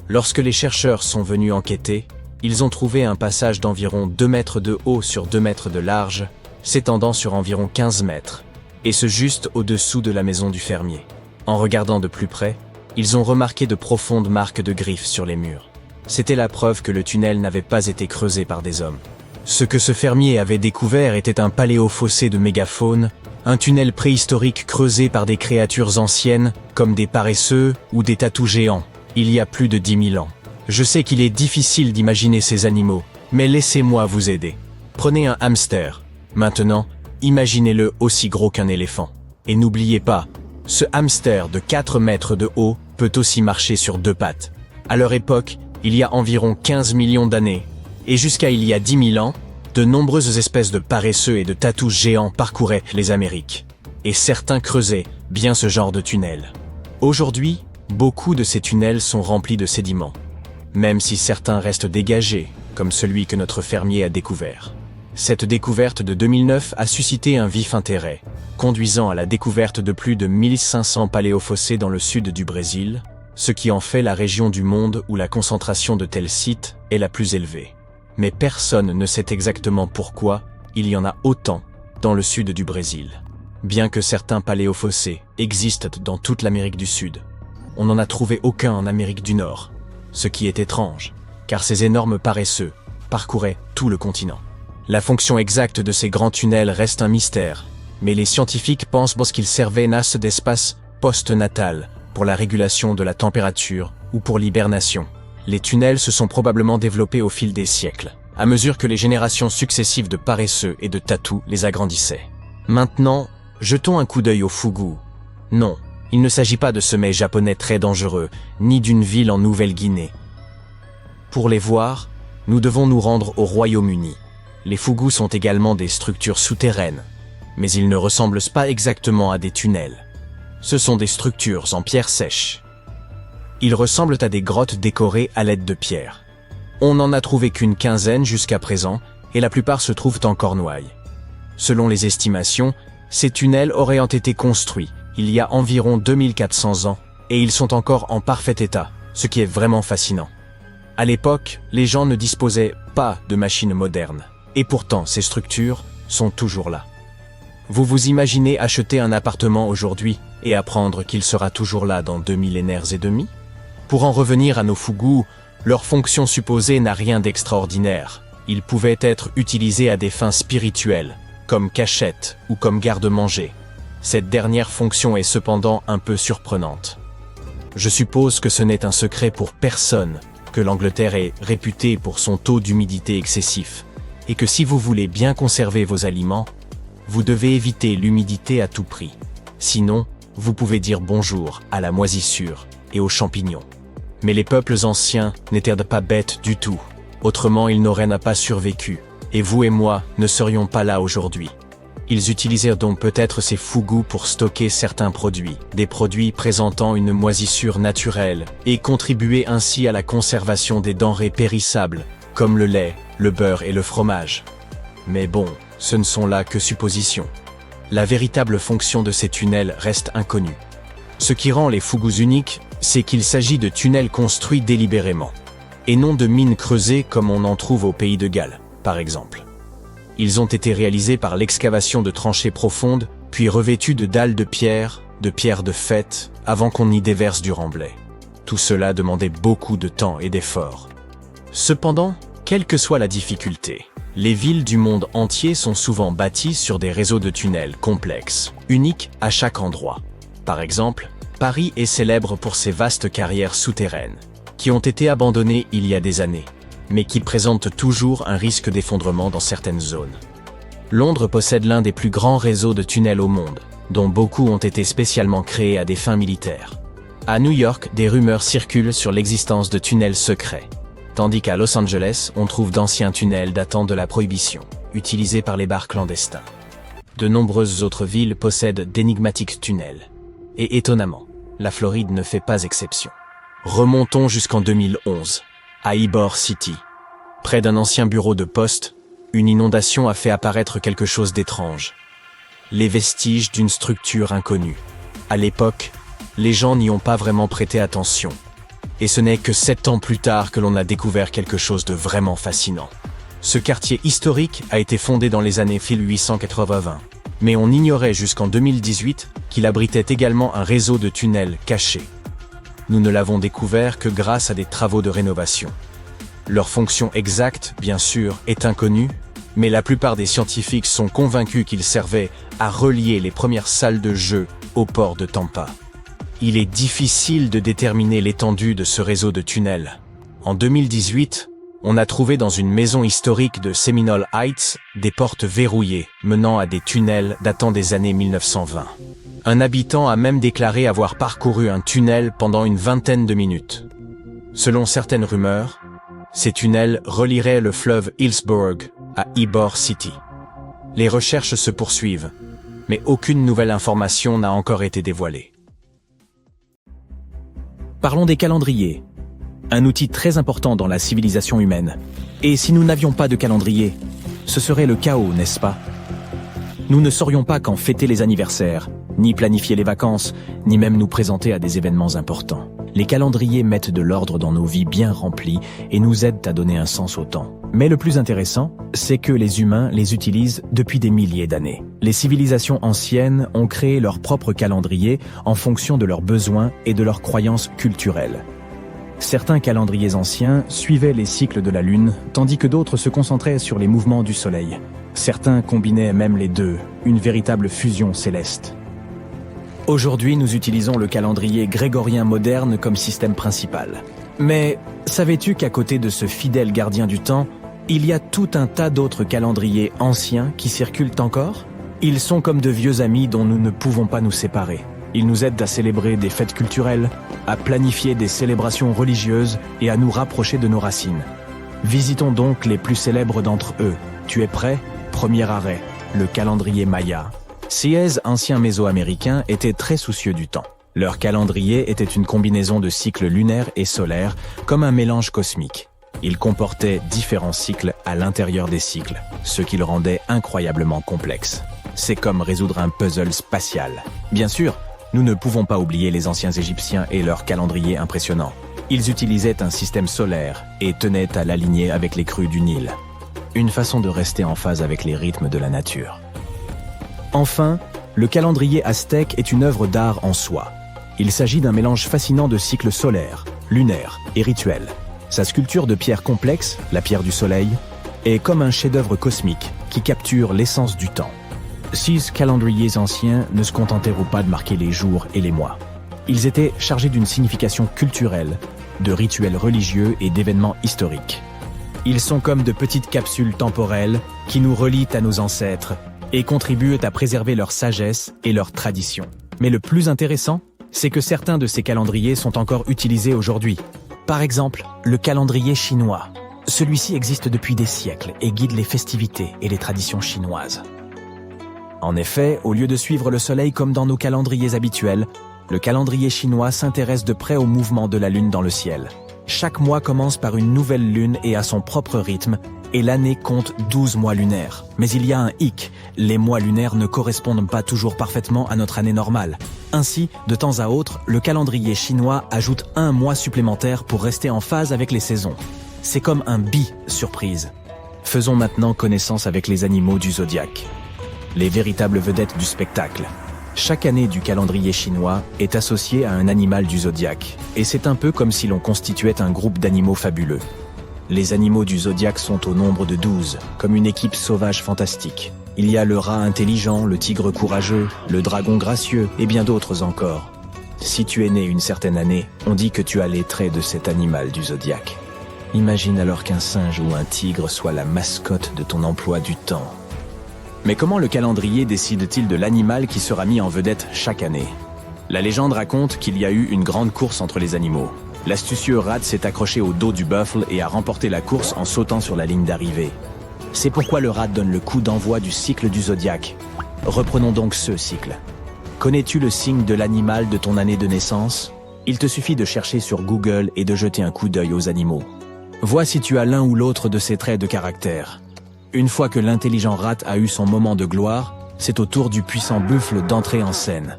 Lorsque les chercheurs sont venus enquêter, ils ont trouvé un passage d'environ 2 mètres de haut sur 2 mètres de large, s'étendant sur environ 15 mètres, et ce juste au-dessous de la maison du fermier. En regardant de plus près, ils ont remarqué de profondes marques de griffes sur les murs. C'était la preuve que le tunnel n'avait pas été creusé par des hommes. Ce que ce fermier avait découvert était un paléofossé de mégafaune, un tunnel préhistorique creusé par des créatures anciennes, comme des paresseux ou des tatous géants, il y a plus de 10 000 ans. Je sais qu'il est difficile d'imaginer ces animaux, mais laissez-moi vous aider. Prenez un hamster. Maintenant, imaginez-le aussi gros qu'un éléphant. Et n'oubliez pas, ce hamster de 4 mètres de haut peut aussi marcher sur 2 pattes. À leur époque, il y a environ 15 millions d'années, et jusqu'à il y a 10 000 ans, de nombreuses espèces de paresseux et de tatous géants parcouraient les Amériques. Et certains creusaient bien ce genre de tunnel. Aujourd'hui, beaucoup de ces tunnels sont remplis de sédiments, même si certains restent dégagés, comme celui que notre fermier a découvert. Cette découverte de 2009 a suscité un vif intérêt, conduisant à la découverte de plus de 1500 paléofossés dans le sud du Brésil, ce qui en fait la région du monde où la concentration de tels sites est la plus élevée. Mais personne ne sait exactement pourquoi il y en a autant dans le sud du Brésil. Bien que certains paléofossés existent dans toute l'Amérique du Sud, on n'en a trouvé aucun en Amérique du Nord, ce qui est étrange, car ces énormes paresseux parcouraient tout le continent. La fonction exacte de ces grands tunnels reste un mystère, mais les scientifiques pensent qu'ils servaient d'espace post-natal pour la régulation de la température ou pour l'hibernation. Les tunnels se sont probablement développés au fil des siècles, à mesure que les générations successives de paresseux et de tatous les agrandissaient. Maintenant, jetons un coup d'œil au Fugu. Non, il ne s'agit pas de ce mets japonais très dangereux, ni d'une ville en Nouvelle-Guinée. Pour les voir, nous devons nous rendre au Royaume-Uni. Les Fugu sont également des structures souterraines, mais ils ne ressemblent pas exactement à des tunnels. Ce sont des structures en pierre sèche. Ils ressemblent à des grottes décorées à l'aide de pierres. On n'en a trouvé qu'une quinzaine jusqu'à présent, et la plupart se trouvent en Cornouailles. Selon les estimations, ces tunnels auraient été construits il y a environ 2400 ans, et ils sont encore en parfait état, ce qui est vraiment fascinant. À l'époque, les gens ne disposaient pas de machines modernes, et pourtant ces structures sont toujours là. Vous vous imaginez acheter un appartement aujourd'hui et apprendre qu'il sera toujours là dans 2 millénaires et demi? Pour en revenir à nos Fugu, leur fonction supposée n'a rien d'extraordinaire. Ils pouvaient être utilisés à des fins spirituelles, comme cachette ou comme garde-manger. Cette dernière fonction est cependant un peu surprenante. Je suppose que ce n'est un secret pour personne que l'Angleterre est réputée pour son taux d'humidité excessif, et que si vous voulez bien conserver vos aliments, vous devez éviter l'humidité à tout prix. Sinon, vous pouvez dire bonjour à la moisissure et aux champignons. Mais les peuples anciens n'étaient pas bêtes du tout, autrement ils n'auraient pas survécu, et vous et moi ne serions pas là aujourd'hui. Ils utilisèrent donc peut-être ces fougous pour stocker certains produits, des produits présentant une moisissure naturelle, et contribuer ainsi à la conservation des denrées périssables, comme le lait, le beurre et le fromage. Mais bon, ce ne sont là que suppositions. La véritable fonction de ces tunnels reste inconnue. Ce qui rend les fougous uniques, c'est qu'il s'agit de tunnels construits délibérément, et non de mines creusées comme on en trouve au pays de Galles, par exemple. Ils ont été réalisés par l'excavation de tranchées profondes, puis revêtus de dalles de pierre de fête, avant qu'on y déverse du remblai. Tout cela demandait beaucoup de temps et d'efforts. Cependant, quelle que soit la difficulté, les villes du monde entier sont souvent bâties sur des réseaux de tunnels complexes, uniques à chaque endroit. Par exemple, Paris est célèbre pour ses vastes carrières souterraines, qui ont été abandonnées il y a des années, mais qui présentent toujours un risque d'effondrement dans certaines zones. Londres possède l'un des plus grands réseaux de tunnels au monde, dont beaucoup ont été spécialement créés à des fins militaires. À New York, des rumeurs circulent sur l'existence de tunnels secrets, tandis qu'à Los Angeles, on trouve d'anciens tunnels datant de la Prohibition, utilisés par les bars clandestins. De nombreuses autres villes possèdent d'énigmatiques tunnels. Et étonnamment, la Floride ne fait pas exception. Remontons jusqu'en 2011, à Ybor City. Près d'un ancien bureau de poste, une inondation a fait apparaître quelque chose d'étrange. Les vestiges d'une structure inconnue. À l'époque, les gens n'y ont pas vraiment prêté attention. Et ce n'est que 7 ans plus tard que l'on a découvert quelque chose de vraiment fascinant. Ce quartier historique a été fondé dans les années 1880, mais on ignorait jusqu'en 2018 qu'il abritait également un réseau de tunnels cachés. Nous ne l'avons découvert que grâce à des travaux de rénovation. Leur fonction exacte, bien sûr, est inconnue, mais la plupart des scientifiques sont convaincus qu'ils servaient à relier les premières salles de jeu au port de Tampa. Il est difficile de déterminer l'étendue de ce réseau de tunnels. En 2018, on a trouvé dans une maison historique de Seminole Heights des portes verrouillées menant à des tunnels datant des années 1920. Un habitant a même déclaré avoir parcouru un tunnel pendant une vingtaine de minutes. Selon certaines rumeurs, ces tunnels relieraient le fleuve Hillsborough à Ybor City. Les recherches se poursuivent, mais aucune nouvelle information n'a encore été dévoilée. Parlons des calendriers, un outil très important dans la civilisation humaine. Et si nous n'avions pas de calendrier, ce serait le chaos, n'est-ce pas? Nous ne saurions pas quand fêter les anniversaires, ni planifier les vacances, ni même nous présenter à des événements importants. Les calendriers mettent de l'ordre dans nos vies bien remplies et nous aident à donner un sens au temps. Mais le plus intéressant, c'est que les humains les utilisent depuis des milliers d'années. Les civilisations anciennes ont créé leur propre calendrier en fonction de leurs besoins et de leurs croyances culturelles. Certains calendriers anciens suivaient les cycles de la Lune, tandis que d'autres se concentraient sur les mouvements du Soleil. Certains combinaient même les deux, une véritable fusion céleste. Aujourd'hui, nous utilisons le calendrier grégorien moderne comme système principal. Mais savais-tu qu'à côté de ce fidèle gardien du temps, il y a tout un tas d'autres calendriers anciens qui circulent encore? Ils sont comme de vieux amis dont nous ne pouvons pas nous séparer. Ils nous aident à célébrer des fêtes culturelles, à planifier des célébrations religieuses et à nous rapprocher de nos racines. Visitons donc les plus célèbres d'entre eux. Tu es prêt? Premier arrêt, le calendrier Maya. Ces anciens mésoaméricains étaient très soucieux du temps. Leur calendrier était une combinaison de cycles lunaires et solaires, comme un mélange cosmique. Il comportait différents cycles à l'intérieur des cycles, ce qui le rendait incroyablement complexe. C'est comme résoudre un puzzle spatial. Bien sûr, nous ne pouvons pas oublier les anciens Égyptiens et leur calendrier impressionnant. Ils utilisaient un système solaire et tenaient à l'aligner avec les crues du Nil. Une façon de rester en phase avec les rythmes de la nature. Enfin, le calendrier aztèque est une œuvre d'art en soi. Il s'agit d'un mélange fascinant de cycles solaires, lunaires et rituels. Sa sculpture de pierre complexe, la pierre du soleil, est comme un chef-d'œuvre cosmique qui capture l'essence du temps. Ces calendriers anciens ne se contentèrent pas de marquer les jours et les mois. Ils étaient chargés d'une signification culturelle, de rituels religieux et d'événements historiques. Ils sont comme de petites capsules temporelles qui nous relient à nos ancêtres et contribuent à préserver leur sagesse et leurs traditions. Mais le plus intéressant, c'est que certains de ces calendriers sont encore utilisés aujourd'hui. Par exemple, le calendrier chinois. Celui-ci existe depuis des siècles et guide les festivités et les traditions chinoises. En effet, au lieu de suivre le soleil comme dans nos calendriers habituels, le calendrier chinois s'intéresse de près au mouvement de la lune dans le ciel. Chaque mois commence par une nouvelle lune et a son propre rythme, et l'année compte 12 mois lunaires. Mais il y a un hic, les mois lunaires ne correspondent pas toujours parfaitement à notre année normale. Ainsi, de temps à autre, le calendrier chinois ajoute un mois supplémentaire pour rester en phase avec les saisons. C'est comme un bi-surprise. Faisons maintenant connaissance avec les animaux du zodiaque. Les véritables vedettes du spectacle. Chaque année du calendrier chinois est associée à un animal du zodiaque, et c'est un peu comme si l'on constituait un groupe d'animaux fabuleux. Les animaux du zodiaque sont au nombre de 12, comme une équipe sauvage fantastique. Il y a le rat intelligent, le tigre courageux, le dragon gracieux, et bien d'autres encore. Si tu es né une certaine année, on dit que tu as les traits de cet animal du zodiaque. Imagine alors qu'un singe ou un tigre soit la mascotte de ton emploi du temps. Mais comment le calendrier décide-t-il de l'animal qui sera mis en vedette chaque année? La légende raconte qu'il y a eu une grande course entre les animaux. L'astucieux rat s'est accroché au dos du buffle et a remporté la course en sautant sur la ligne d'arrivée. C'est pourquoi le rat donne le coup d'envoi du cycle du zodiaque. Reprenons donc ce cycle. Connais-tu le signe de l'animal de ton année de naissance? Il te suffit de chercher sur Google et de jeter un coup d'œil aux animaux. Vois si tu as l'un ou l'autre de ces traits de caractère. Une fois que l'intelligent rat a eu son moment de gloire, c'est au tour du puissant buffle d'entrer en scène.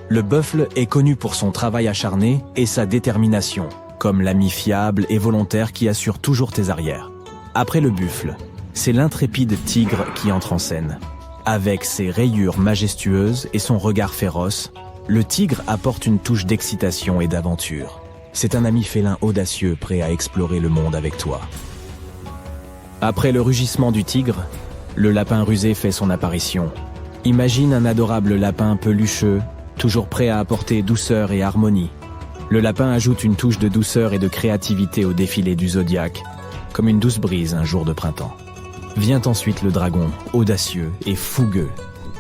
Le buffle est connu pour son travail acharné et sa détermination, comme l'ami fiable et volontaire qui assure toujours tes arrières. Après le buffle, c'est l'intrépide tigre qui entre en scène. Avec ses rayures majestueuses et son regard féroce, le tigre apporte une touche d'excitation et d'aventure. C'est un ami félin audacieux prêt à explorer le monde avec toi. Après le rugissement du tigre, le lapin rusé fait son apparition. Imagine un adorable lapin pelucheux, toujours prêt à apporter douceur et harmonie. Le lapin ajoute une touche de douceur et de créativité au défilé du zodiaque, comme une douce brise un jour de printemps. Vient ensuite le dragon, audacieux et fougueux.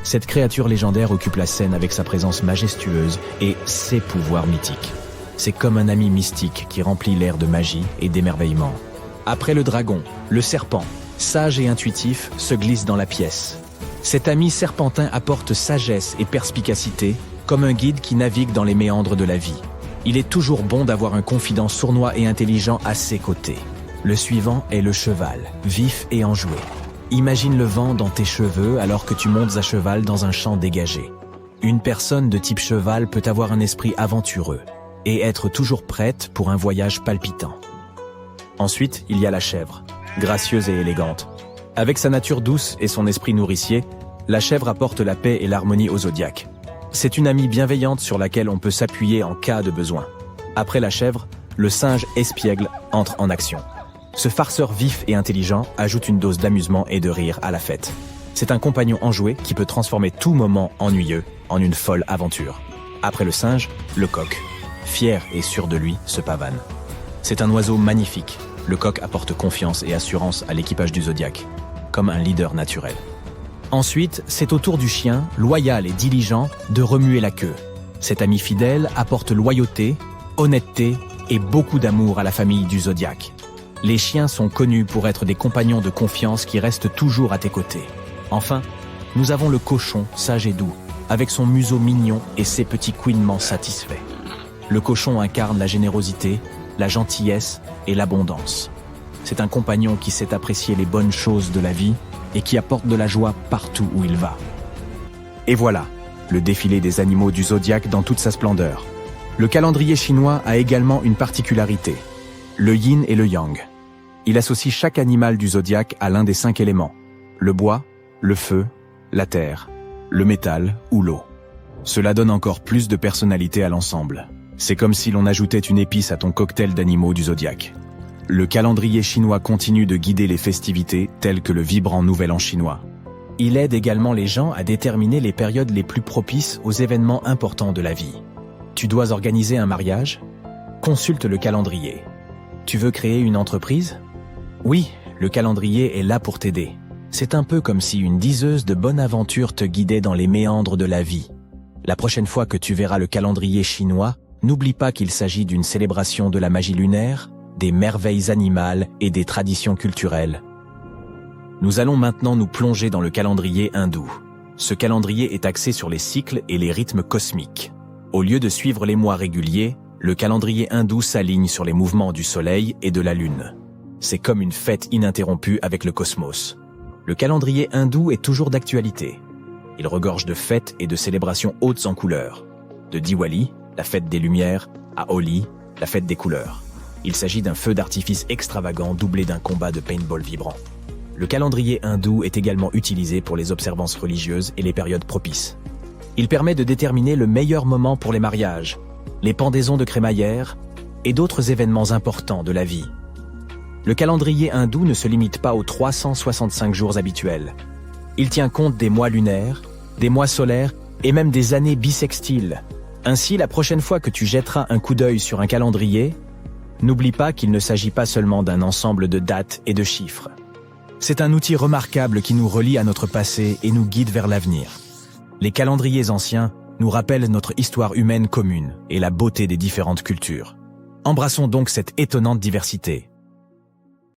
Cette créature légendaire occupe la scène avec sa présence majestueuse et ses pouvoirs mythiques. C'est comme un ami mystique qui remplit l'air de magie et d'émerveillement. Après le dragon, le serpent, sage et intuitif, se glisse dans la pièce. Cet ami serpentin apporte sagesse et perspicacité, comme un guide qui navigue dans les méandres de la vie. Il est toujours bon d'avoir un confident sournois et intelligent à ses côtés. Le suivant est le cheval, vif et enjoué. Imagine le vent dans tes cheveux alors que tu montes à cheval dans un champ dégagé. Une personne de type cheval peut avoir un esprit aventureux et être toujours prête pour un voyage palpitant. Ensuite, il y a la chèvre, gracieuse et élégante. Avec sa nature douce et son esprit nourricier, la chèvre apporte la paix et l'harmonie au zodiaque. C'est une amie bienveillante sur laquelle on peut s'appuyer en cas de besoin. Après la chèvre, le singe espiègle entre en action. Ce farceur vif et intelligent ajoute une dose d'amusement et de rire à la fête. C'est un compagnon enjoué qui peut transformer tout moment ennuyeux en une folle aventure. Après le singe, le coq, fier et sûr de lui, se pavane. C'est un oiseau magnifique. Le coq apporte confiance et assurance à l'équipage du zodiaque, comme un leader naturel. Ensuite, c'est au tour du chien, loyal et diligent, de remuer la queue. Cet ami fidèle apporte loyauté, honnêteté et beaucoup d'amour à la famille du zodiaque. Les chiens sont connus pour être des compagnons de confiance qui restent toujours à tes côtés. Enfin, nous avons le cochon, sage et doux, avec son museau mignon et ses petits couinements satisfaits. Le cochon incarne la générosité, la gentillesse et l'abondance. C'est un compagnon qui sait apprécier les bonnes choses de la vie et qui apporte de la joie partout où il va. Et voilà, le défilé des animaux du zodiaque dans toute sa splendeur. Le calendrier chinois a également une particularité, le yin et le yang. Il associe chaque animal du zodiaque à l'un des 5 éléments, le bois, le feu, la terre, le métal ou l'eau. Cela donne encore plus de personnalité à l'ensemble. C'est comme si l'on ajoutait une épice à ton cocktail d'animaux du zodiaque. Le calendrier chinois continue de guider les festivités telles que le vibrant Nouvel An chinois. Il aide également les gens à déterminer les périodes les plus propices aux événements importants de la vie. Tu dois organiser un mariage? Consulte le calendrier. Tu veux créer une entreprise? Oui, le calendrier est là pour t'aider. C'est un peu comme si une diseuse de bonne aventure te guidait dans les méandres de la vie. La prochaine fois que tu verras le calendrier chinois, n'oublie pas qu'il s'agit d'une célébration de la magie lunaire, des merveilles animales et des traditions culturelles. Nous allons maintenant nous plonger dans le calendrier hindou. Ce calendrier est axé sur les cycles et les rythmes cosmiques. Au lieu de suivre les mois réguliers, le calendrier hindou s'aligne sur les mouvements du soleil et de la lune. C'est comme une fête ininterrompue avec le cosmos. Le calendrier hindou est toujours d'actualité. Il regorge de fêtes et de célébrations hautes en couleurs. De Diwali, la fête des lumières, à Holi, la fête des couleurs. Il s'agit d'un feu d'artifice extravagant doublé d'un combat de paintball vibrant. Le calendrier hindou est également utilisé pour les observances religieuses et les périodes propices. Il permet de déterminer le meilleur moment pour les mariages, les pendaisons de crémaillère et d'autres événements importants de la vie. Le calendrier hindou ne se limite pas aux 365 jours habituels. Il tient compte des mois lunaires, des mois solaires et même des années bissextiles. Ainsi, la prochaine fois que tu jetteras un coup d'œil sur un calendrier, n'oublie pas qu'il ne s'agit pas seulement d'un ensemble de dates et de chiffres. C'est un outil remarquable qui nous relie à notre passé et nous guide vers l'avenir. Les calendriers anciens nous rappellent notre histoire humaine commune et la beauté des différentes cultures. Embrassons donc cette étonnante diversité.